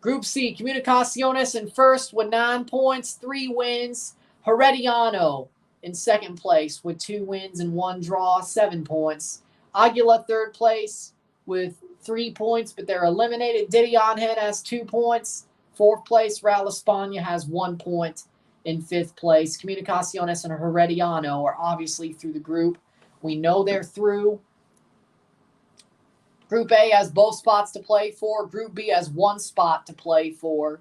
Group C, Comunicaciones in first with 9 points, 3 wins. Herediano in second place with 2 wins and 1 draw, 7 points. Aguila third place with 3 points, but they're eliminated. Diriangén has 2 points. Fourth place, Real España has 1 point in fifth place. Comunicaciones and Herediano are obviously through the group. We know they're through. Group A has both spots to play for. Group B has 1 spot to play for.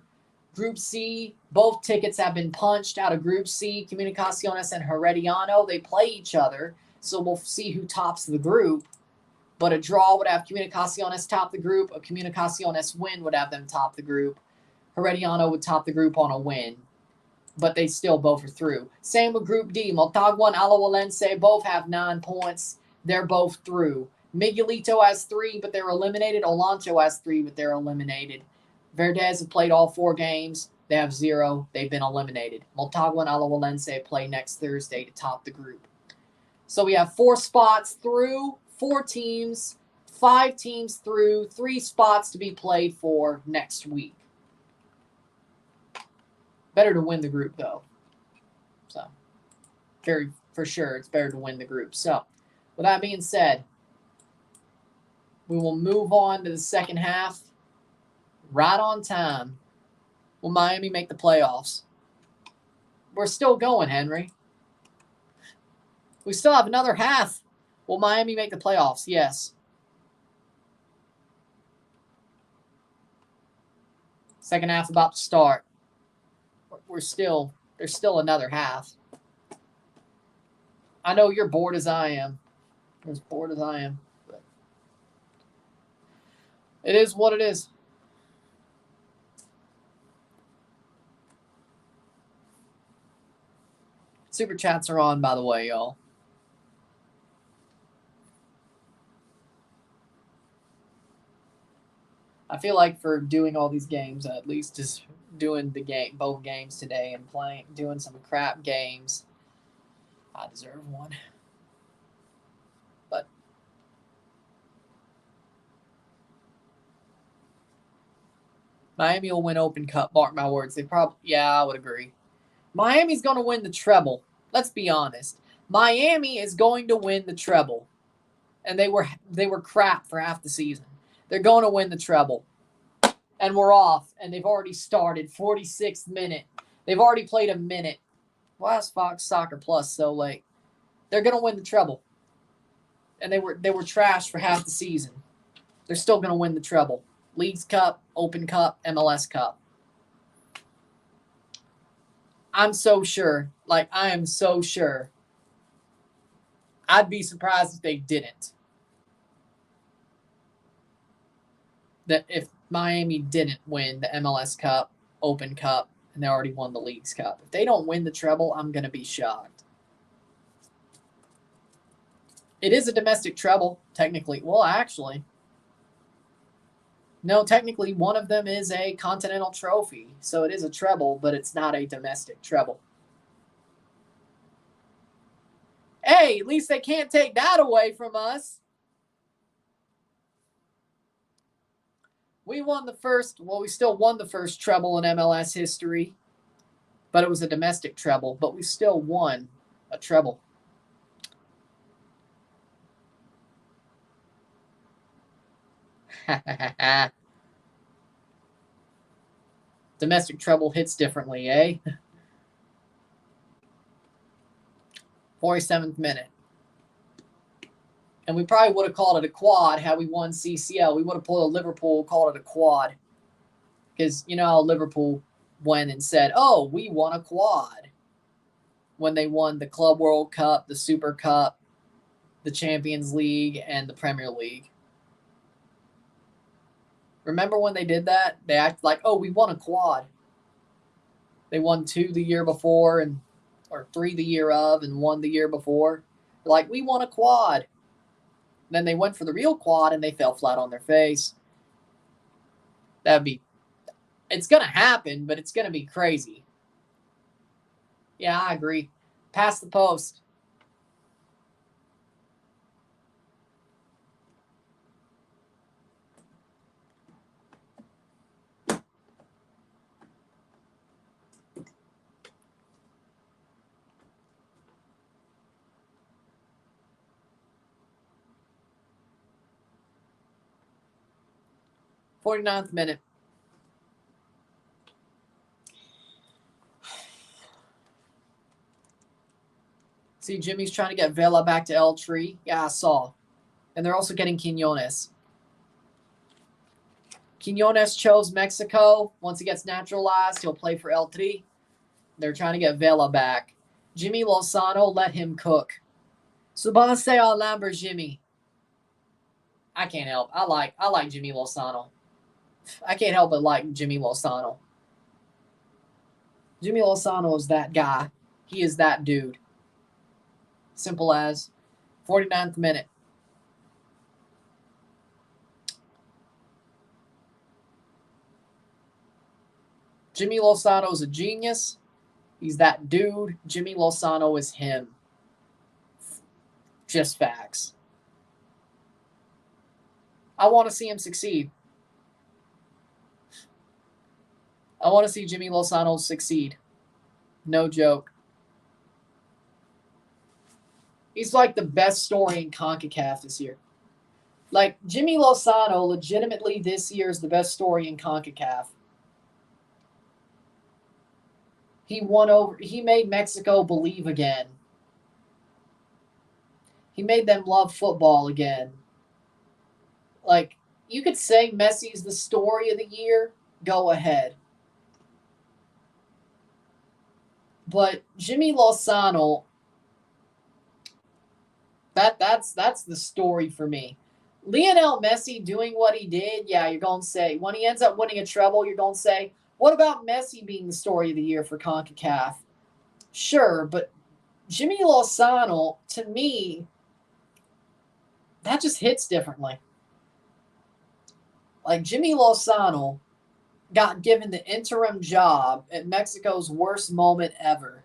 Group C, both tickets have been punched out of Group C. Comunicaciones and Herediano, they play each other, so we'll see who tops the group. But a draw would have Comunicaciones top the group. A Comunicaciones win would have them top the group. Herediano would top the group on a win, but they still both are through. Same with Group D. Motagua and Alajuelense both have 9 points. They're both through. Miguelito has 3, but they're eliminated. Olancho has 3, but they're eliminated. Verdes have played all 4 games. They have 0. They've been eliminated. Motagua and Alajuelense play next Thursday to top the group. So we have 4 spots through, 4 teams, 5 teams through, 3 spots to be played for next week. Better to win the group, though. So, for sure, it's better to win the group. So, with that being said, we will move on to the second half. Right on time. Will Miami make the playoffs? We're still going, Henry. We still have another half. Will Miami make the playoffs? Yes. Second half about to start. There's still another half. I know you're bored as I am. You're as bored as I am. But it is what it is. Super chats are on, by the way, y'all. I feel like for doing all these games, at least just doing both games today and doing some crap games, I deserve one. But Miami will win Open Cup. Mark my words. I would agree. Miami's going to win the treble. Let's be honest. Miami is going to win the treble, and they were crap for half the season. They're going to win the treble. And we're off, and they've already started. 46th minute. They've already played a minute. Why is Fox Soccer Plus so late? They're going to win the treble. And they were trashed for half the season. They're still going to win the treble. Leagues Cup, Open Cup, MLS Cup. I'm so sure. I am so sure. I'd be surprised if they didn't. That if Miami didn't win the MLS Cup, Open Cup, and they already won the Leagues Cup. If they don't win the treble, I'm going to be shocked. It is a domestic treble, technically. Well, actually. No, technically one of them is a continental trophy. So it is a treble, but it's not a domestic treble. Hey, at least they can't take that away from us. We still won the first treble in MLS history, but it was a domestic treble, but we still won a treble. Domestic treble hits differently, eh? 47th minute. And we probably would have called it a quad had we won CCL. We would have pulled a Liverpool, called it a quad. Because, you know how Liverpool went and said, oh, we won a quad. When they won the Club World Cup, the Super Cup, the Champions League, and the Premier League. Remember when they did that? They acted like, oh, we won a quad. They won 2 the year before, or 3 the year of, and 1 the year before. They're like, we won a quad. Then they went for the real quad, and they fell flat on their face. It's going to happen, but it's going to be crazy. Yeah, I agree. Pass the post. 49th minute. See, Jimmy's trying to get Vela back to El Tri. Yeah, I saw. And they're also getting Quinones. Quinones chose Mexico. Once he gets naturalized, he'll play for El Tri. They're trying to get Vela back. Jimmy Lozano, let him cook. Subase a Lambert Jimmy. I can't help. I like Jimmy Lozano. I can't help but like Jimmy Lozano. Jimmy Lozano is that guy. He is that dude. Simple as. 49th minute. Jimmy Lozano is a genius. He's that dude. Jimmy Lozano is him. Just facts. I want to see him succeed. I want to see Jimmy Lozano succeed. No joke. He's like the best story in CONCACAF this year. Like, Jimmy Lozano legitimately this year is the best story in CONCACAF. He made Mexico believe again. He made them love football again. Like, you could say Messi's the story of the year. Go ahead. But Jimmy Lozano, that's the story for me. Lionel Messi doing what he did, yeah, you're going to say. When he ends up winning a treble, you're going to say, what about Messi being the story of the year for CONCACAF? Sure, but Jimmy Lozano, to me, that just hits differently. Like, Jimmy Lozano got given the interim job at Mexico's worst moment ever.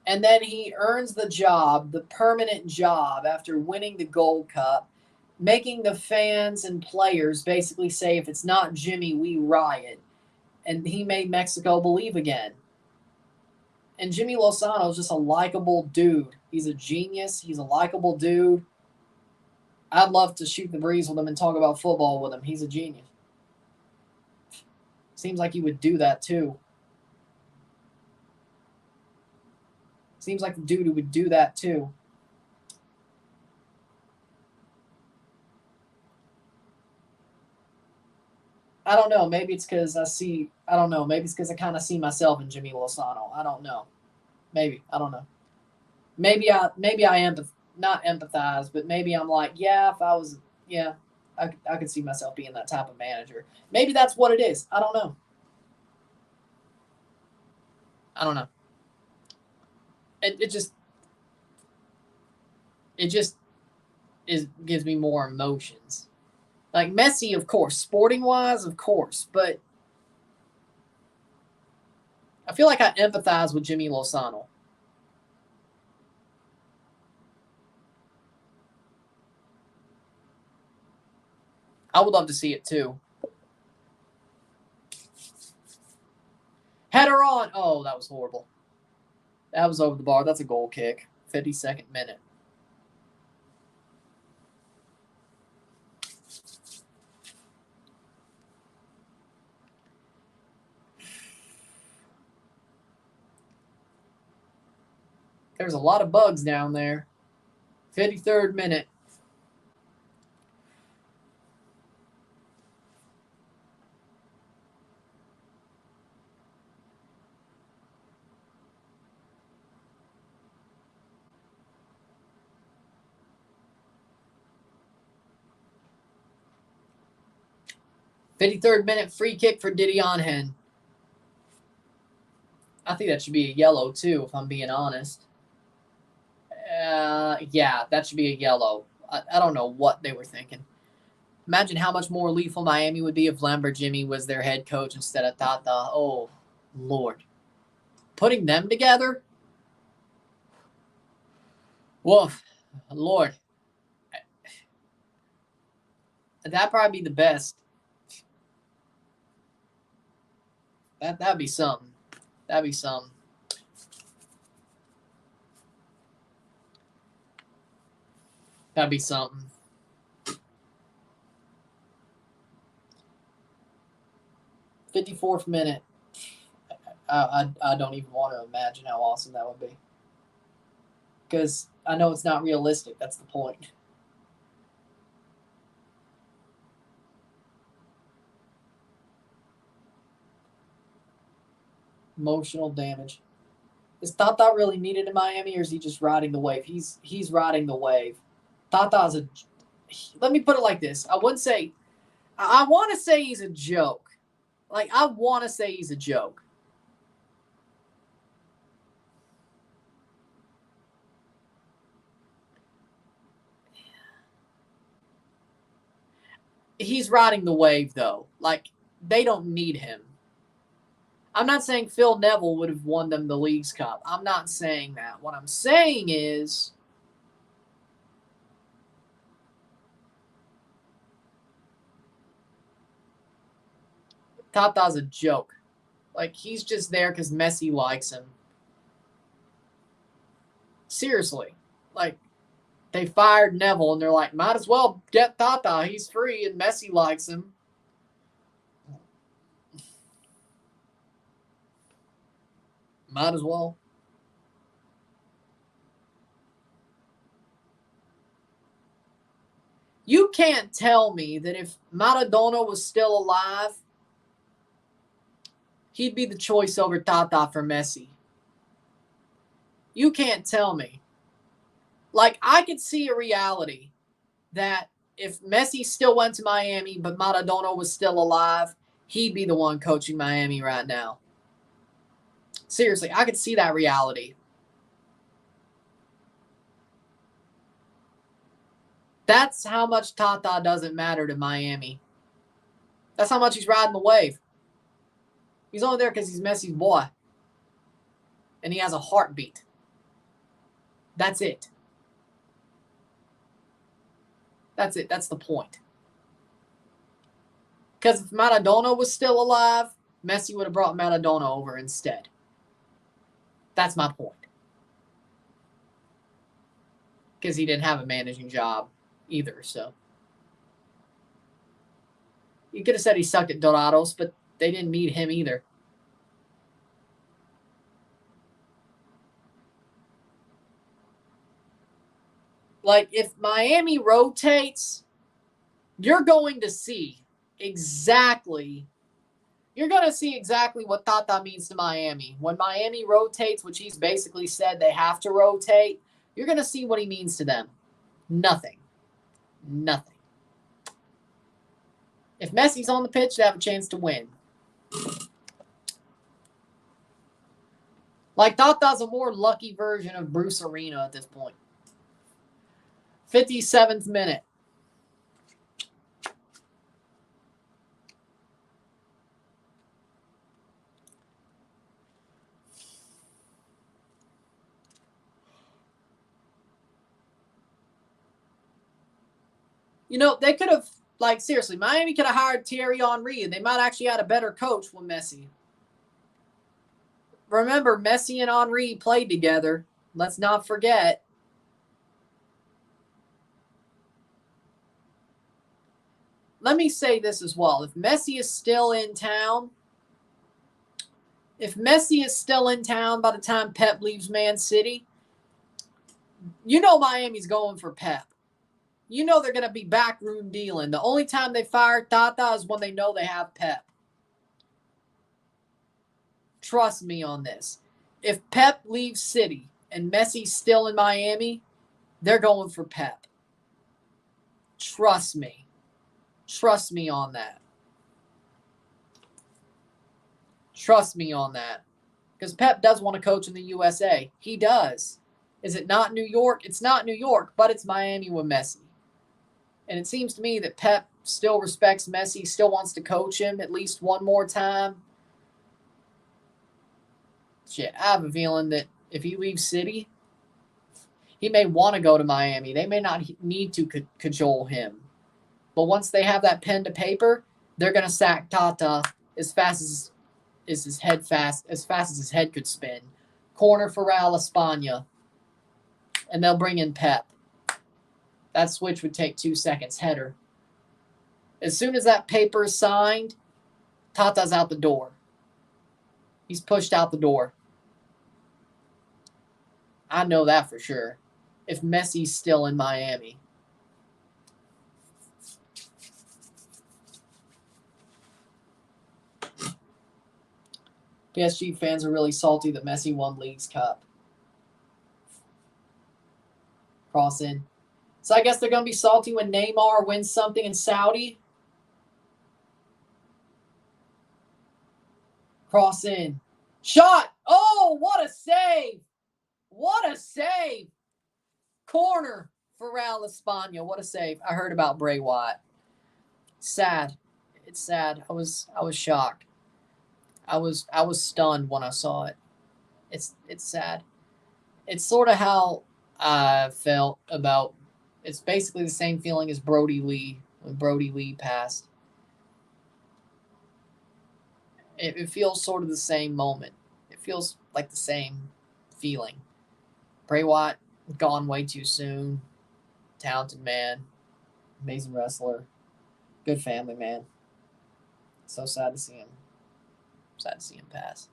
And then he earns the job, the permanent job, after winning the Gold Cup, making the fans and players basically say, if it's not Jimmy, we riot. And he made Mexico believe again. And Jimmy Lozano is just a likable dude. He's a genius. He's a likable dude. I'd love to shoot the breeze with him and talk about football with him. He's a genius. Seems like he would do that too. Seems like the dude who would do that too. I don't know. Maybe it's because Maybe it's because I kind of see myself in Jimmy Lozano. I don't know. Maybe. I don't know. Maybe I not empathize, but maybe I'm like, yeah, if I was, yeah, I could see myself being that type of manager. Maybe that's what it is. I don't know. It just gives me more emotions. Like Messi, of course, sporting wise, of course, but I feel like I empathize with Jimmy Lozano. I would love to see it too. Header on. Oh, that was horrible. That was over the bar. That's a goal kick. 52nd minute. There's a lot of bugs down there. 53rd minute. Free kick for Diriangén. I think that should be a yellow too, if I'm being honest. Yeah, that should be a yellow. I don't know what they were thinking. Imagine how much more lethal Miami would be if Lambert Jimmy was their head coach instead of Tata. Oh, Lord. Putting them together? Wolff. Lord. That'd probably be the best. That'd be something. That'd be something. That'd be something. 54th minute. I don't even want to imagine how awesome that would be. Because I know it's not realistic. That's the point. Emotional damage. Is Tata really needed in Miami, or is he just riding the wave? He's riding the wave. Tata's a. Let me put it like this. I wouldn't say. I want to say he's a joke. Like, I want to say he's a joke. He's riding the wave, though. Like, they don't need him. I'm not saying Phil Neville would have won them the Leagues Cup. I'm not saying that. What I'm saying is Tata's a joke. Like, he's just there because Messi likes him. Seriously. Like, they fired Neville, and they're like, might as well get Tata. He's free, and Messi likes him. Might as well. You can't tell me that if Maradona was still alive, he'd be the choice over Tata for Messi. You can't tell me. Like, I could see a reality that if Messi still went to Miami, but Maradona was still alive, he'd be the one coaching Miami right now. Seriously, I could see that reality. That's how much Tata doesn't matter to Miami. That's how much he's riding the wave. He's only there because he's Messi's boy. And he has a heartbeat. That's it. That's it. That's the point. Because if Maradona was still alive, Messi would have brought Maradona over instead. That's my point. Because he didn't have a managing job either, so. You could have said he sucked at Dorados, but they didn't need him either. Like, if Miami rotates, you're going to see exactly what Tata means to Miami. When Miami rotates, which he's basically said they have to rotate, you're going to see what he means to them. Nothing. If Messi's on the pitch, they have a chance to win. Like, Tata's a more lucky version of Bruce Arena at this point. 57th minute. You know, they could have, like, seriously, Miami could have hired Thierry Henry, and they might actually had a better coach with Messi. Remember, Messi and Henry played together. Let's not forget. Let me say this as well. If Messi is still in town by the time Pep leaves Man City, you know Miami's going for Pep. You know they're going to be backroom dealing. The only time they fire Tata is when they know they have Pep. Trust me on this. If Pep leaves City and Messi's still in Miami, they're going for Pep. Trust me. Trust me on that. Trust me on that. Because Pep does want to coach in the USA. He does. Is it not New York? It's not New York, but it's Miami with Messi. And it seems to me that Pep still respects Messi, still wants to coach him at least one more time. Shit, I have a feeling that if he leaves City, he may want to go to Miami. They may not need to cajole him. But once they have that pen to paper, they're going to sack Tata as fast as his head could spin. Corner for Real España. And they'll bring in Pep. That switch would take 2 seconds. Header. As soon as that paper is signed, Tata's out the door. He's pushed out the door. I know that for sure. If Messi's still in Miami. PSG fans are really salty that Messi won League's Cup. Cross in. So I guess they're going to be salty when Neymar wins something in Saudi. Cross in. Shot! Oh, what a save! What a save! Corner for Real España. What a save. I heard about Bray Wyatt. Sad. It's sad. I was shocked. I was stunned when I saw it. It's sad. It's sort of how I felt about. It's basically the same feeling as Brody Lee when Brody Lee passed. It feels sort of the same moment. It feels like the same feeling. Bray Wyatt gone way too soon. Talented man, amazing wrestler, good family man. So sad to see him. Sad to see him pass.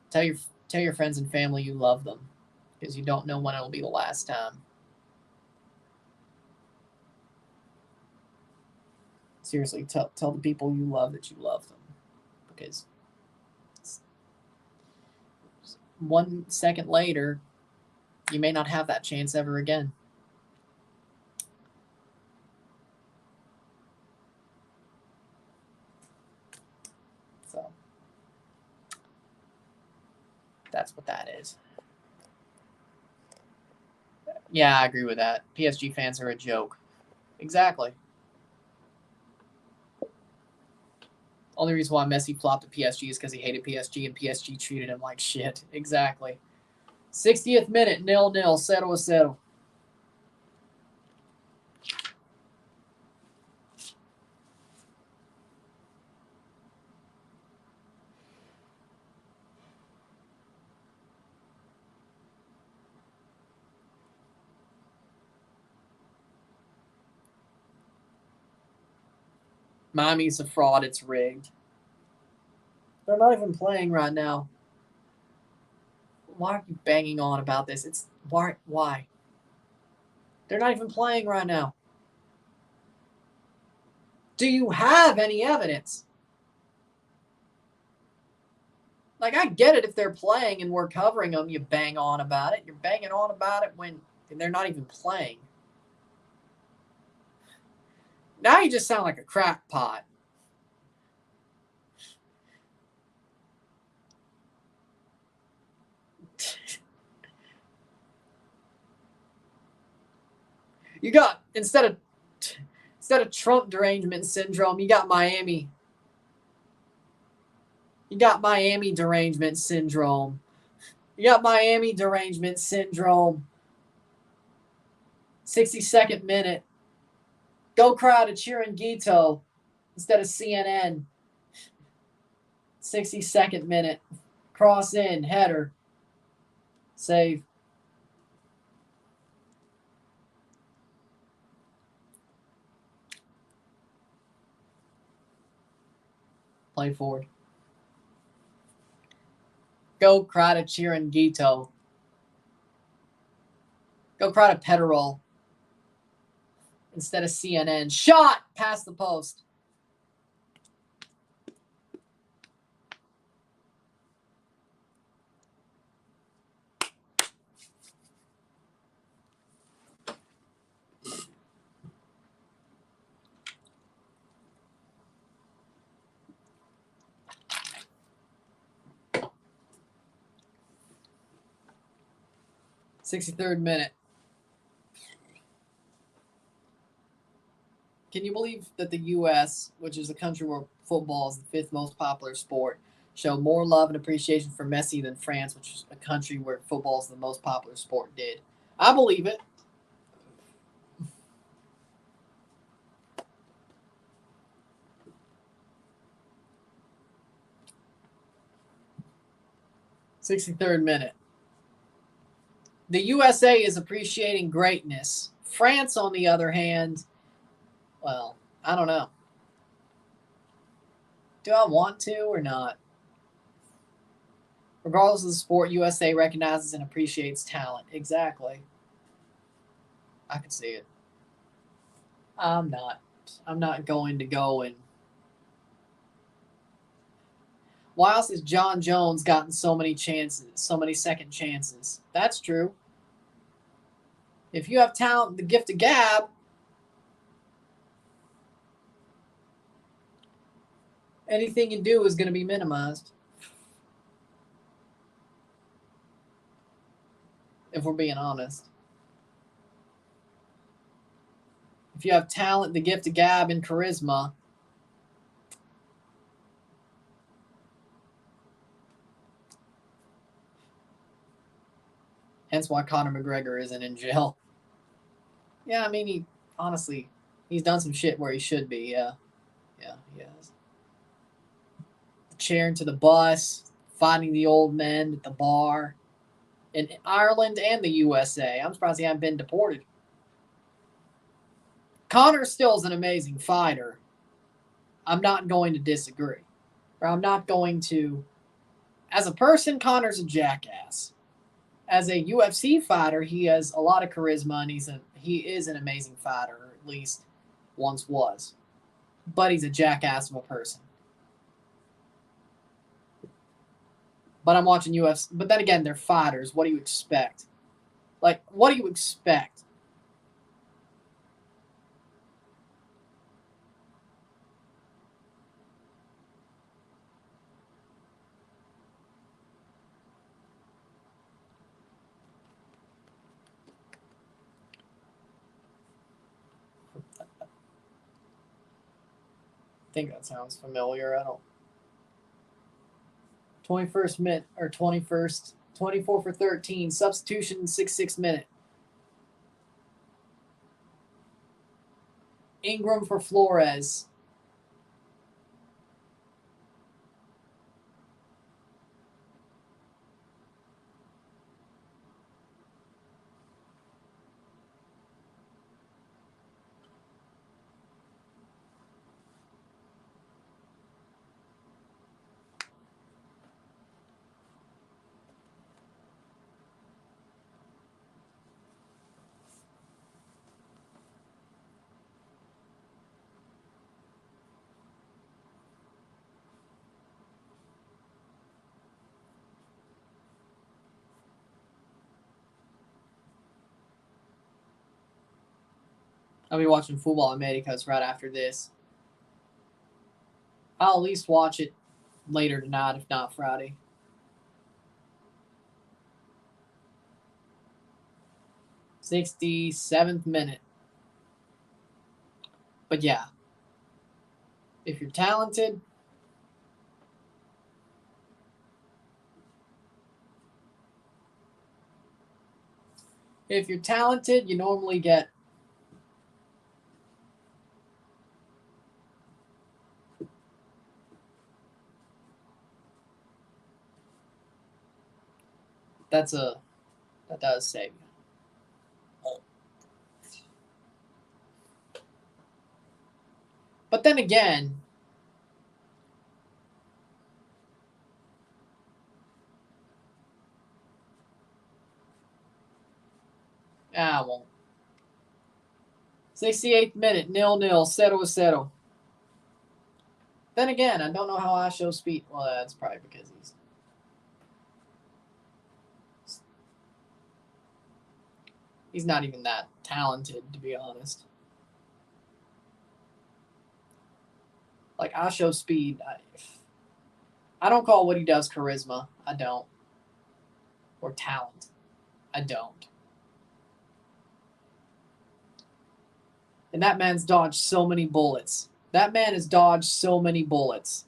Tell your friends and family you love them, because you don't know when it'll be the last time. Seriously, tell the people you love that you love them, because 1 second later, you may not have that chance ever again. So that's what that is. Yeah, I agree with that. PSG fans are a joke. Exactly. Only reason why Messi flopped at PSG is because he hated PSG and PSG treated him like shit. Exactly. 60th minute, 0-0, 0-0. Miami's a fraud. It's rigged. They're not even playing right now. Why are you banging on about this? It's why? They're not even playing right now. Do you have any evidence? Like, I get it if they're playing and we're covering them, you bang on about it. You're banging on about it when they're not even playing. Now you just sound like a crackpot. You got, instead of Trump derangement syndrome, you got Miami. You got Miami derangement syndrome. You got Miami derangement syndrome. 62nd minute. Go crowd at Chiringuito instead of CNN. 62nd minute. Cross in. Header. Save. Play forward. Go crowd at Chiringuito. Go crowd at Petterol instead of CNN. Shot past the post. '63rd minute. Can you believe that the U.S., which is a country where football is the 5th most popular sport, show more love and appreciation for Messi than France, which is a country where football is the most popular sport, did? I believe it. '63rd minute. The USA is appreciating greatness. France, on the other hand, well, I don't know. Do I want to or not? Regardless of the sport, USA recognizes and appreciates talent. Exactly. I can see it. I'm not. I'm not going to go and. Why else has John Jones gotten so many chances, so many second chances? That's true. If you have talent, the gift of gab, anything you do is going to be minimized. If we're being honest. If you have talent, the gift of gab, and charisma, hence why Conor McGregor isn't in jail. Yeah, I mean, he's done some shit where he should be. Yeah, he has. The chair into the bus, fighting the old men at the bar, in Ireland and the USA. I'm surprised he hasn't been deported. Conor still is an amazing fighter. I'm not going to disagree. Or I'm not going to. As a person, Conor's a jackass. As a UFC fighter, he has a lot of charisma and he is an amazing fighter, or at least once was. But he's a jackass of a person. But I'm watching UFC. But then again, they're fighters. What do you expect? Like, what do you expect? I think that sounds familiar. I don't. 21st minute or 21st, 24 for 13. Substitution 6 minute. Ingram for Flores. I'll be watching Football Americas right after this. I'll at least watch it later tonight, if not Friday. 67th minute. But yeah, if you're talented, you normally get that does save you. But then again, I won't. 68th minute, 0-0, 0-0. Then again, I don't know how I show speed. Well, that's probably because he's not even that talented, to be honest. Like, I show speed. I don't call what he does charisma. I don't. Or talent. I don't. And that man's dodged so many bullets. That man has dodged so many bullets.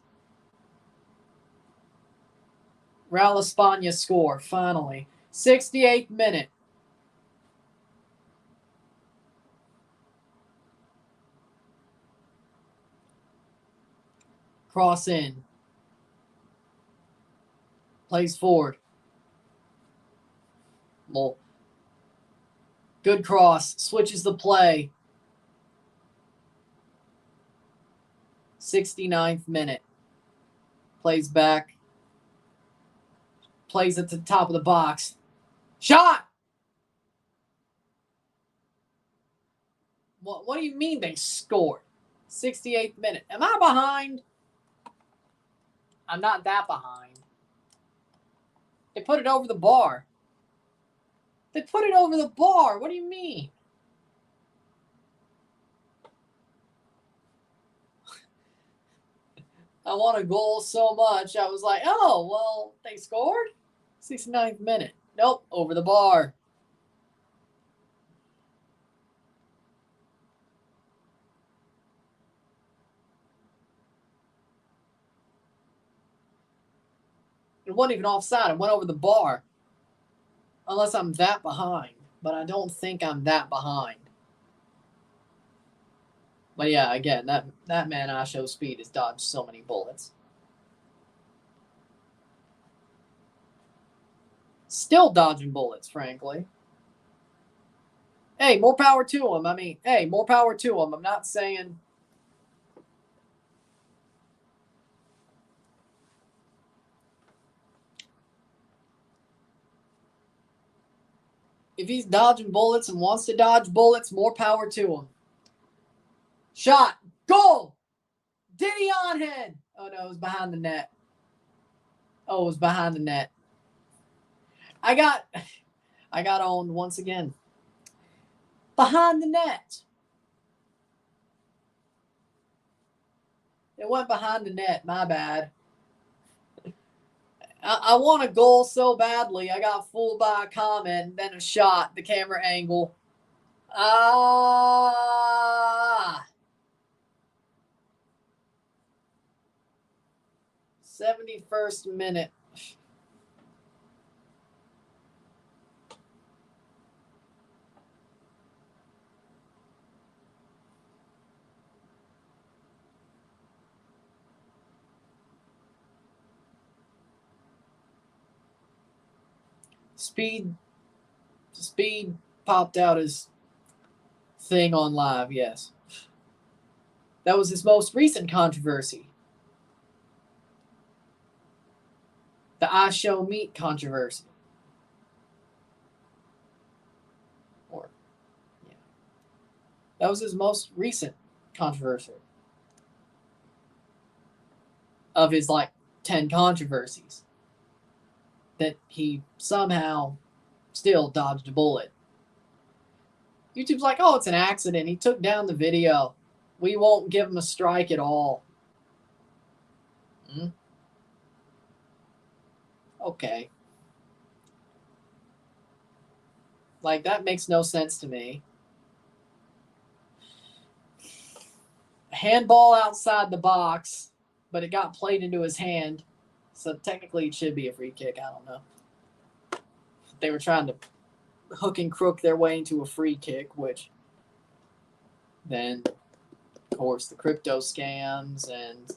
Real España score, finally. 68th minute. Cross in. Plays forward. Well, good cross. Switches the play. 69th minute. Plays back. Plays at the top of the box. Shot! What do you mean they scored? 68th minute. Am I behind? I'm not that behind. They put it over the bar. They put it over the bar. What do you mean? I want a goal so much. I was like, oh, well, they scored? 69th minute. Nope, over the bar. It wasn't even offside. It went over the bar. Unless I'm that behind. But I don't think I'm that behind. But yeah, again, that man Asho Speed has dodged so many bullets. Still dodging bullets, frankly. Hey, more power to him. I mean, hey, more power to him. I'm not saying... If he's dodging bullets and wants to dodge bullets, more power to him. Shot. Goal. Diriangén. Oh, no, it was behind the net. Oh, it was behind the net. I got owned once again. Behind the net. It went behind the net. My bad. I want a goal so badly. I got fooled by a comment, then a shot, the camera angle. 71st minute. Speed popped out his thing on live, yes. That was his most recent controversy. The I Show Meat controversy. That was his most recent controversy. Of his, 10 controversies. That he somehow still dodged a bullet. YouTube's like, oh, it's an accident. He took down the video. We won't give him a strike at all. Okay. That makes no sense to me. Handball outside the box, but it got played into his hand. So technically it should be a free kick. I don't know. They were trying to hook and crook their way into a free kick, which then, of course, the crypto scams and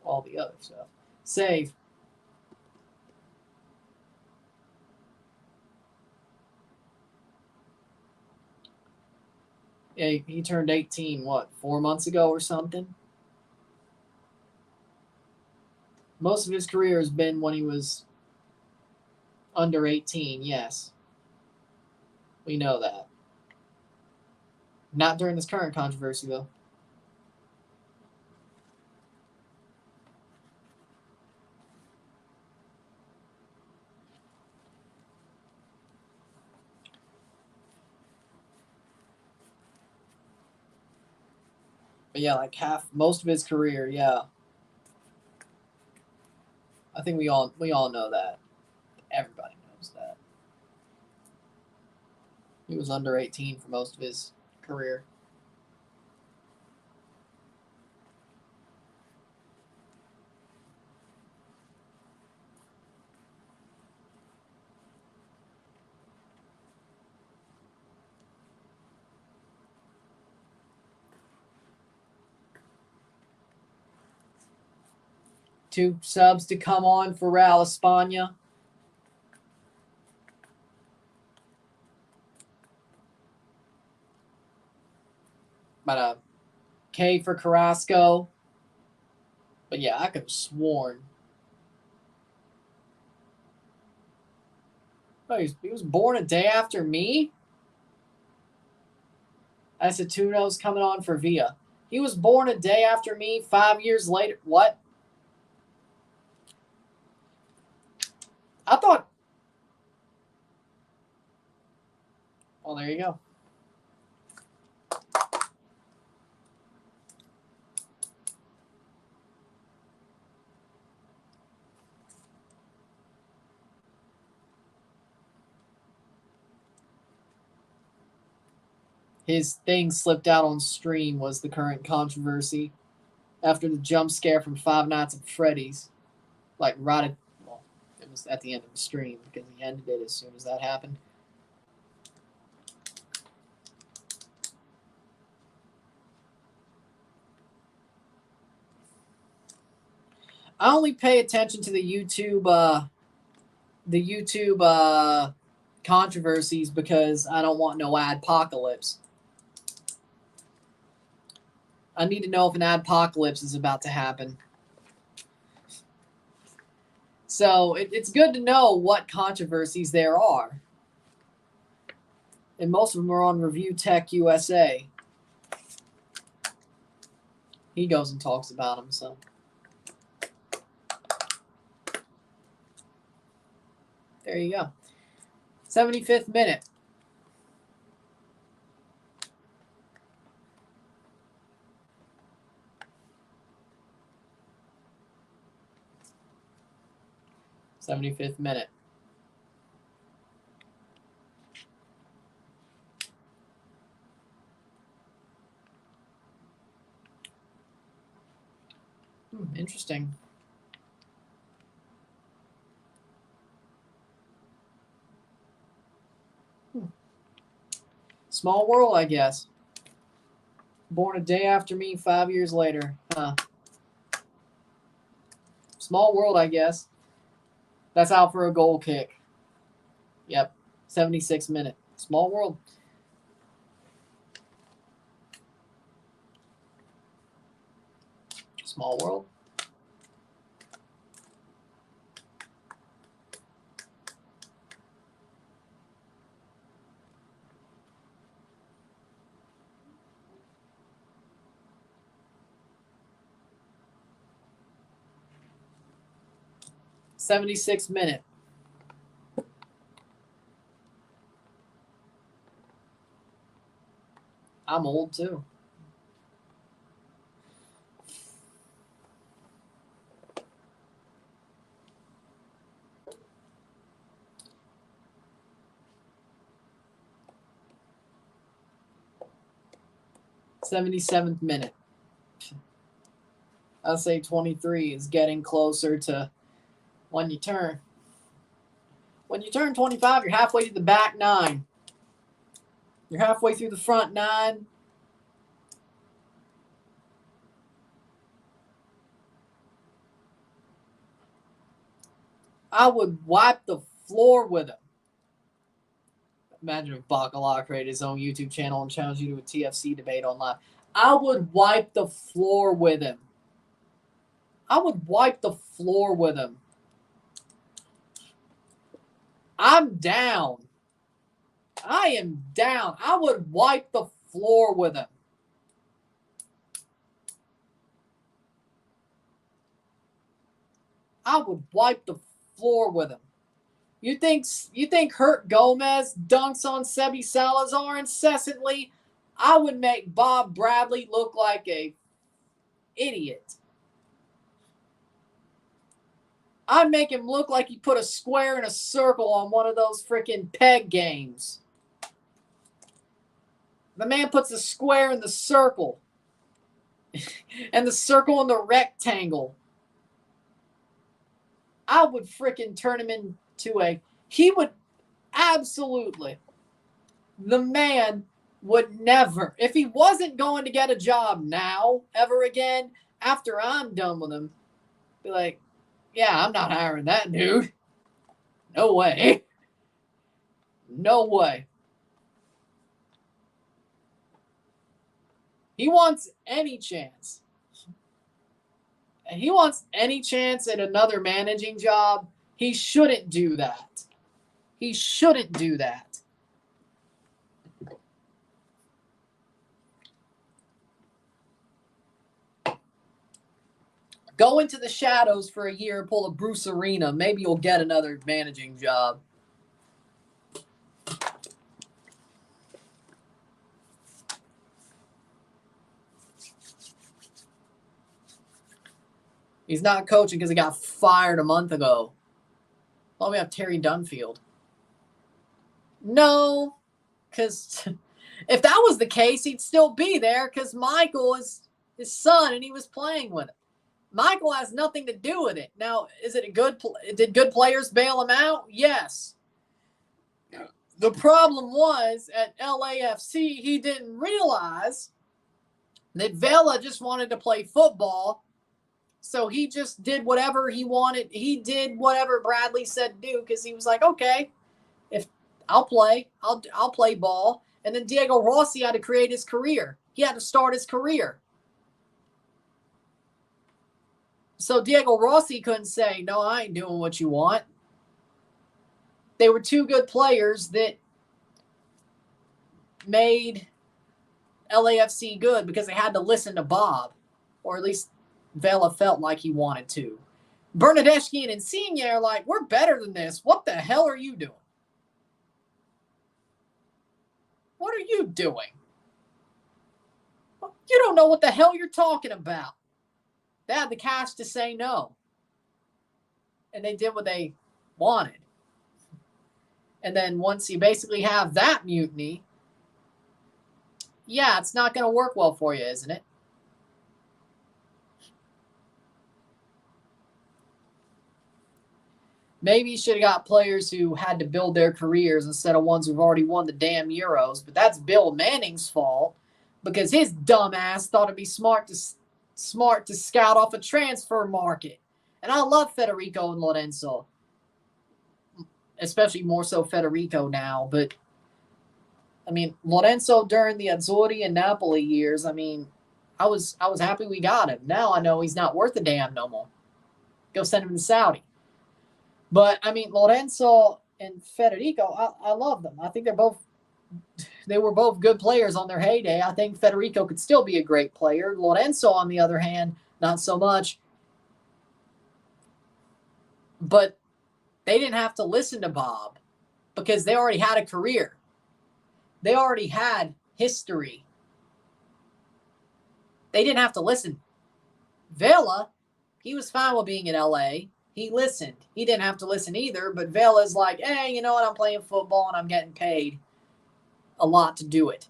all the other stuff. Save. Yeah, he turned 18, 4 months ago or something? Most of his career has been when he was under 18, yes. We know that. Not during this current controversy, though. But yeah, most of his career, yeah. I think we all know that. Everybody knows that. He was under 18 for most of his career. Two subs to come on for Real España. But K for Carrasco. But yeah, I could have sworn. Oh, he was born a day after me? Acettuno's coming on for Villa. He was born a day after me, 5 years later. What? I thought. Well, there you go. His thing slipped out on stream was the current controversy after the jump scare from Five Nights at Freddy's. Like, right at, well, it was at the end of the stream because he ended it as soon as that happened. I only pay attention to the YouTube controversies because I don't want no adpocalypse. I need to know if an adpocalypse is about to happen. So it's good to know what controversies there are. And most of them are on Review Tech USA. He goes and talks about them, so. There you go. 75th minute. '75th minute. Interesting. Small world, I guess. Born a day after me, 5 years later. Huh. Small world, I guess. That's out for a goal kick. Yep. 76th minute. Small world. Small world. '76th minute. I'm old too. '77th minute. I'll say 23 is getting closer to when you turn. When you turn 25, you're halfway to the back nine. You're halfway through the front nine. I would wipe the floor with him. Imagine if Bacala created his own YouTube channel and challenged you to a TFC debate online. I would wipe the floor with him. I would wipe the floor with him. I'm down. I am down. I would wipe the floor with him. I would wipe the floor with him. You think Hurt Gomez dunks on Sebi Salazar incessantly? I would make Bob Bradley look like a idiot. I'd make him look like he put a square in a circle on one of those freaking peg games. The man puts a square in the circle and the circle in the rectangle. I would freaking turn him into he would absolutely, the man would never, if he wasn't going to get a job now, ever again, after I'm done with him, be like, yeah, I'm not hiring that dude. No way. No way. He wants any chance. and he wants any chance at another managing job, he shouldn't do that. He shouldn't do that. Go into the shadows for a year and pull a Bruce Arena. Maybe you'll get another managing job. He's not coaching because he got fired a month ago. Well, we have Terry Dunfield. No, because if that was the case, he'd still be there because Michael is his son and he was playing with him. Michael has nothing to do with it. Now, is it did good players bail him out? Yes. The problem was at LAFC, he didn't realize that Vela just wanted to play football. So he just did whatever he wanted. He did whatever Bradley said do because he was like, okay, if I'll play ball. And then Diego Rossi had to create his career. He had to start his career. So Diego Rossi couldn't say, no, I ain't doing what you want. They were two good players that made LAFC good because they had to listen to Bob, or at least Vela felt like he wanted to. Bernadeschi and Insigne are like, we're better than this. What the hell are you doing? What are you doing? You don't know what the hell you're talking about. They had the cash to say no. And they did what they wanted. And then once you basically have that mutiny, yeah, it's not going to work well for you, isn't it? Maybe you should have got players who had to build their careers instead of ones who've already won the damn Euros. But that's Bill Manning's fault because his dumb ass thought it'd be smart to scout off a transfer market. And I love Federico and Lorenzo, especially more so Federico now. But, I mean, Lorenzo during the Azzurri and Napoli years, I mean, I was happy we got him. Now I know he's not worth a damn no more. Go send him to Saudi. But, I mean, Lorenzo and Federico, I love them. I think they were both good players on their heyday. I think Federico could still be a great player. Lorenzo, on the other hand, not so much. But they didn't have to listen to Bob because they already had a career. They already had history. They didn't have to listen. Vela, he was fine with being in LA. He listened. He didn't have to listen either, but Vela's like, hey, you know what? I'm playing football and I'm getting paid a lot to do it.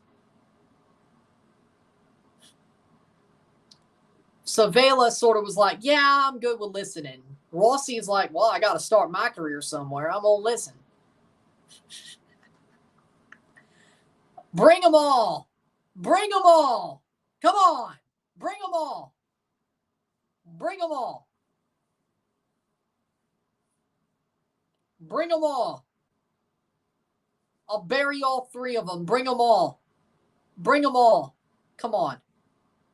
So Vela sort of was like, yeah, I'm good with listening. Rossi is like, well, I got to start my career somewhere. I'm going to listen. Bring them all. Bring them all. Come on. Bring them all. Bring them all. Bring them all. I'll bury all three of them. Bring them all. Bring them all. Come on.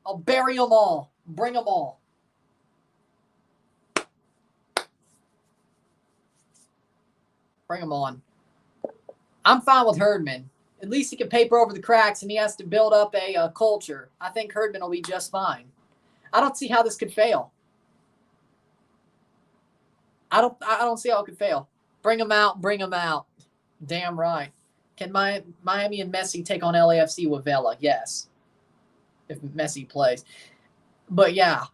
I'll bury them all. Bring them all. Bring them on. I'm fine with Herdman. At least he can paper over the cracks and he has to build up a culture. I think Herdman will be just fine. I don't see how this could fail. I don't see how it could fail. Bring him out. Bring him out. Damn right. Can Miami and Messi take on LAFC with Vela? Yes. If Messi plays. But yeah,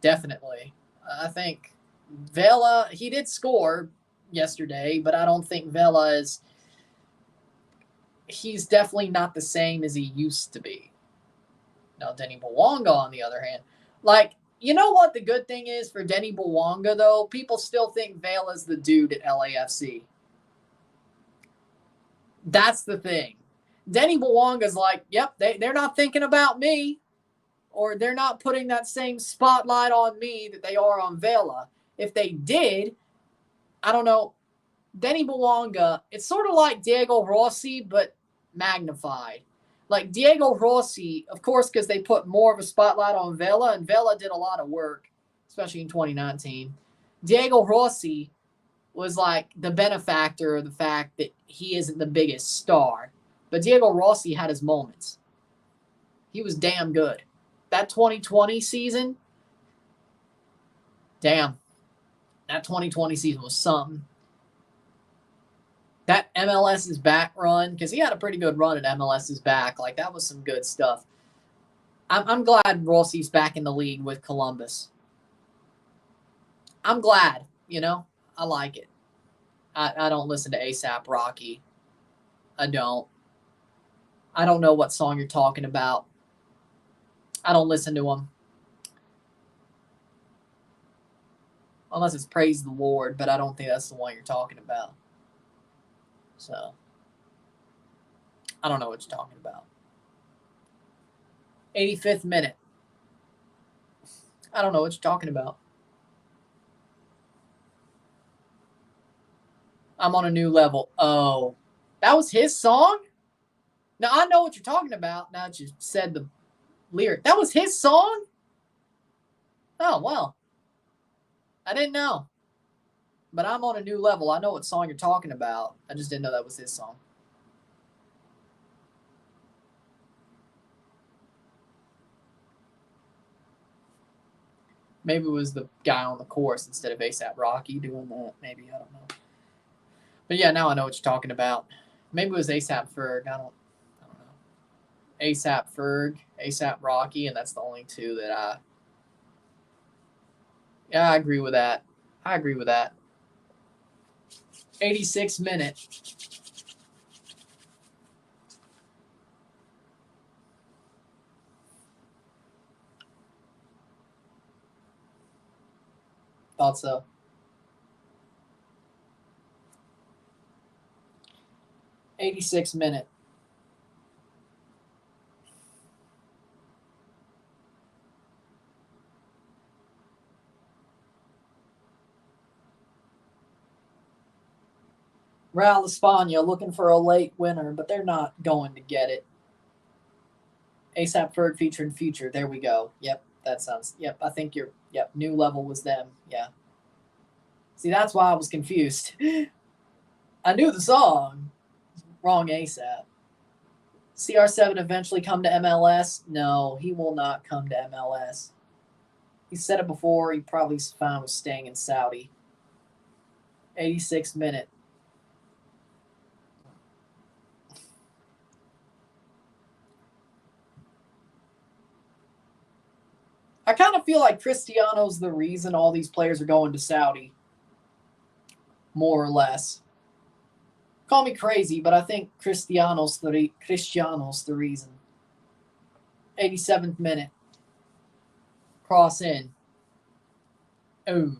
definitely. I think Vela, he did score yesterday, but I don't think Vela is, he's definitely not the same as he used to be. Now, Denny Bouanga, on the other hand, like, you know what the good thing is for Denny Bouanga, though? People still think Vela's the dude at LAFC. That's the thing. Denny Bouanga's like, yep, they're not thinking about me, or they're not putting that same spotlight on me that they are on Vela. If they did, I don't know, Denny Bouanga, it's sort of like Diego Rossi, but magnified. Like Diego Rossi, of course, because they put more of a spotlight on Vela, and Vela did a lot of work, especially in 2019. Diego Rossi was like the benefactor of the fact that he isn't the biggest star. But Diego Rossi had his moments. He was damn good. That 2020 season, damn. That 2020 season was something. That MLS's back run, because he had a pretty good run at MLS's back. Like, that was some good stuff. I'm glad Rossi's back in the league with Columbus. I'm glad, you know. I like it. I don't listen to A$AP Rocky. I don't know what song you're talking about. I don't listen to him. Unless it's Praise the Lord, but I don't think that's the one you're talking about. So, I don't know what you're talking about. 85th minute. I don't know what you're talking about. I'm on a new level. Oh, that was his song? Now, I know what you're talking about. Now that you said the lyric. That was his song? Oh, well. I didn't know. But I'm on a new level. I know what song you're talking about. I just didn't know that was his song. Maybe it was the guy on the chorus instead of A$AP Rocky doing that. Maybe, I don't know. But yeah, now I know what you're talking about. Maybe it was A$AP Ferg. I don't know. A$AP Ferg, A$AP Rocky, and that's the only two that Yeah, I agree with that. 86 minute. Thought so. '86 minute. Real España looking for a late winner, but they're not going to get it. A$AP Ferg featuring Future. There we go. Yep, that sounds. Yep, I think you're. Yep, New Level was them. Yeah. See, that's why I was confused. I knew the song. Wrong A$AP. CR7 eventually come to MLS? No, he will not come to MLS. He said it before. He probably fine with staying in Saudi. 86 minute. I kind of feel like Cristiano's the reason all these players are going to Saudi. More or less. Call me crazy, but I think Cristiano's the reason. 87th minute. Cross in. Ooh.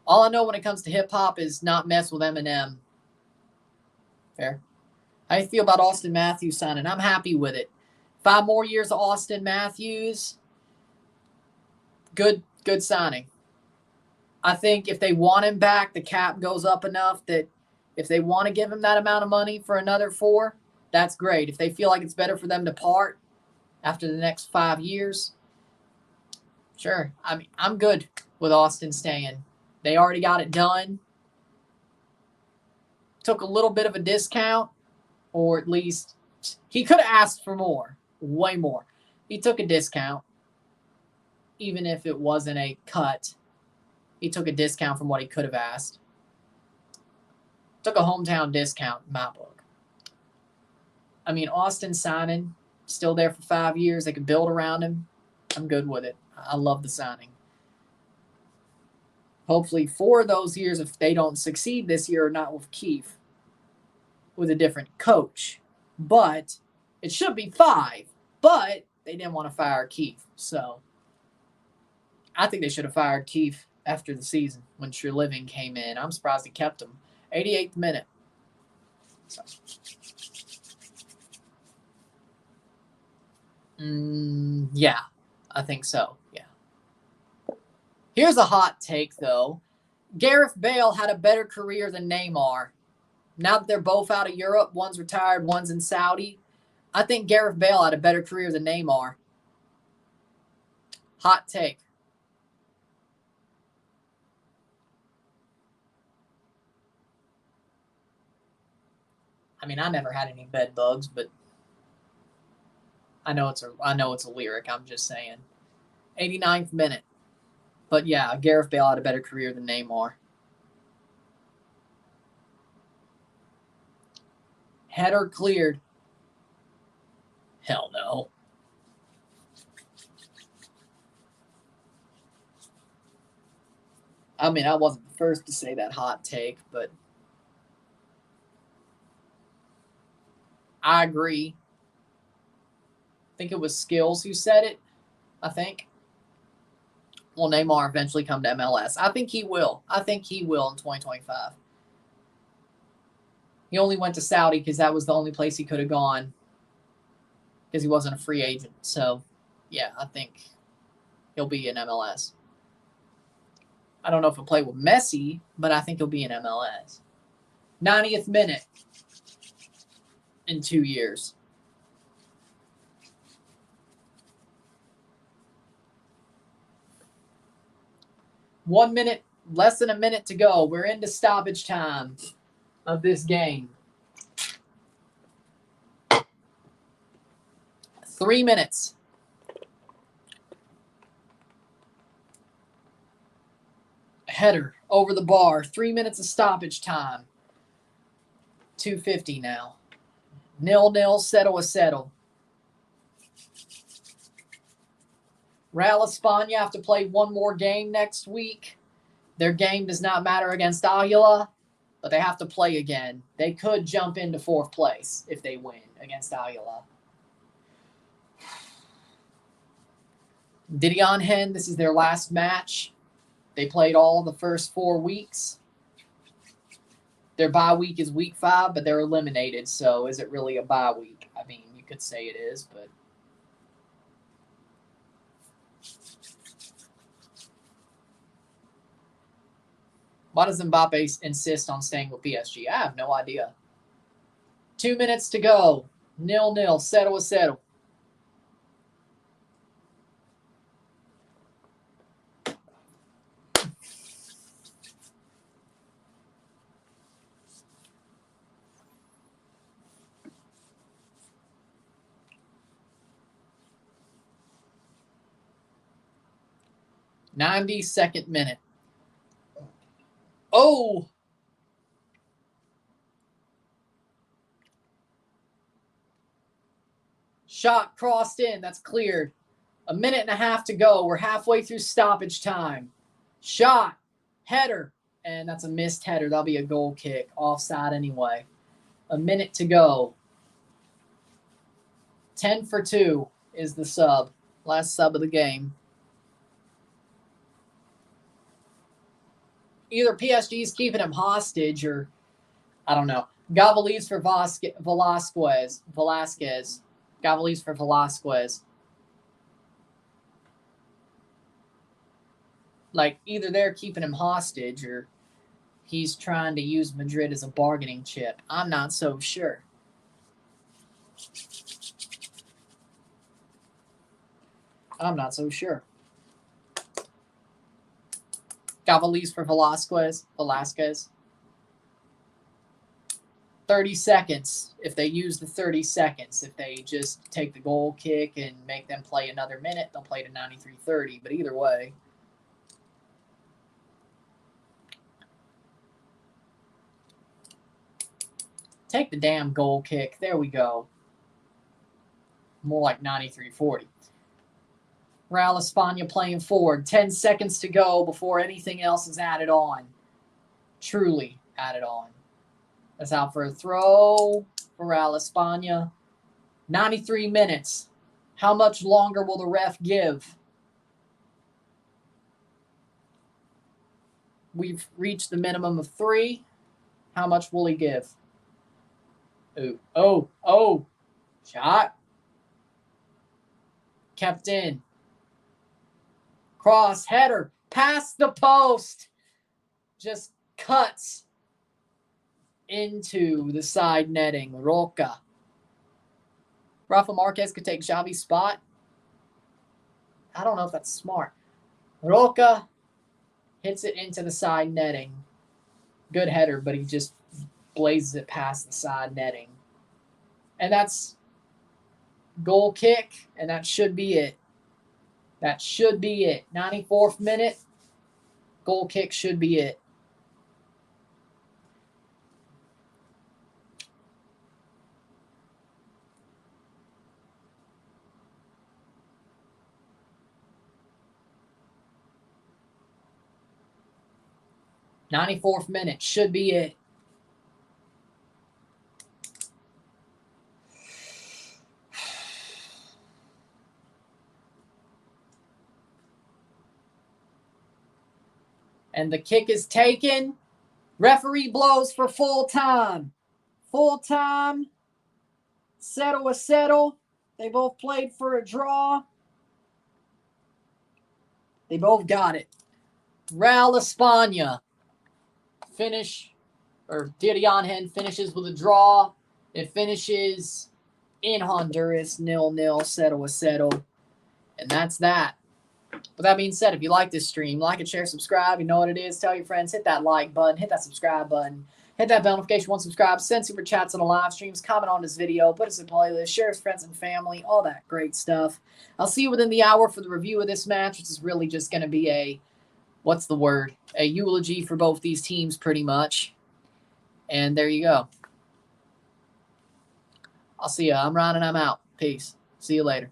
All I know when it comes to hip-hop is not mess with Eminem. Fair. How do you feel about Austin Matthews signing? I'm happy with it. 5 more years of Austin Matthews. Good signing. I think if they want him back, the cap goes up enough that if they want to give him that amount of money for another 4, that's great. If they feel like it's better for them to part after the next 5 years, sure. I mean, I'm good with Austin staying. They already got it done. Took a little bit of a discount, or at least he could have asked for more, way more. He took a discount, even if it wasn't a cut. He took a discount from what he could have asked. Took a hometown discount in my book. I mean, Austin signing, still there for 5 years. They can build around him. I'm good with it. I love the signing. Hopefully 4 of those years, if they don't succeed this year, are not with Keefe, with a different coach. But it should be 5. But they didn't want to fire Keefe. So I think they should have fired Keefe after the season when Treliving came in. I'm surprised he kept him. 88th minute. So. Yeah, I think so. Yeah. Here's a hot take, though. Gareth Bale had a better career than Neymar. Now that they're both out of Europe, one's retired, one's in Saudi, I think Gareth Bale had a better career than Neymar. Hot take. I mean, I never had any bed bugs, but I know it's a lyric. I'm just saying. 89th minute. But yeah, Gareth Bale had a better career than Neymar. Header cleared. Hell no. I mean, I wasn't the first to say that hot take, but I agree. I think it was Skills who said it, I think. Will Neymar eventually come to MLS? I think he will. I think he will in 2025. He only went to Saudi because that was the only place he could have gone because he wasn't a free agent. So, yeah, I think he'll be in MLS. I don't know if he'll play with Messi, but I think he'll be in MLS. 90th minute in 2 years. Less than a minute to go. We're into stoppage time of this game. 3 minutes. Header over the bar. 3 minutes of stoppage time. 2:50 now. 0-0, settle. Real España have to play one more game next week. Their game does not matter against Aguila, but they have to play again. They could jump into 4th place if they win against Aguila. Diriangén, this is their last match. They played all the first 4 weeks. Their bye week is week 5, but they're eliminated, so is it really a bye week? I mean, you could say it is, but... Why does Mbappe insist on staying with PSG? I have no idea. 2 minutes to go. 0-0. Settle. 92nd minute. Oh! Shot crossed in. That's cleared. A minute and a half to go. We're halfway through stoppage time. Shot. Header. And that's a missed header. That'll be a goal kick. Offside anyway. A minute to go. 10 for 2 is the sub. Last sub of the game. Either PSG is keeping him hostage or, I don't know. Gava leaves for Velasquez. Gava leaves for Velasquez. Like, either they're keeping him hostage or he's trying to use Madrid as a bargaining chip. I'm not so sure. Gava leaves for Velasquez. 30 seconds. If they use the 30 seconds, if they just take the goal kick and make them play another minute, they'll play to 93:30. But either way. Take the damn goal kick. There we go. More like 93:40. Real España playing forward. 10 seconds to go before anything else is added on. Truly added on. That's out for a throw for Real España. 93 minutes. How much longer will the ref give? We've reached the minimum of 3. How much will he give? Oh. Shot. Kept in. Cross, header, past the post. Just cuts into the side netting. Roca. Rafa Marquez could take Xavi's spot. I don't know if that's smart. Roca hits it into the side netting. Good header, but he just blazes it past the side netting. And that's goal kick, and that should be it. That should be it. 94th minute, goal kick should be it. '94th minute should be it. And the kick is taken. Referee blows for full time. Full time. 0-0. They both played for a draw. They both got it. Real España finish, or Diriangén finishes with a draw. It finishes in Honduras 0-0, 0-0. And that's that. With that being said, if you like this stream, like and share, subscribe. You know what it is. Tell your friends. Hit that like button. Hit that subscribe button. Hit that bell notification once subscribed. Send super chats on the live streams. Comment on this video. Put us in playlist. Share with friends and family. All that great stuff. I'll see you within the hour for the review of this match, which is really just going to be a, what's the word? A eulogy for both these teams pretty much. And there you go. I'll see you. I'm Ron and I'm out. Peace. See you later.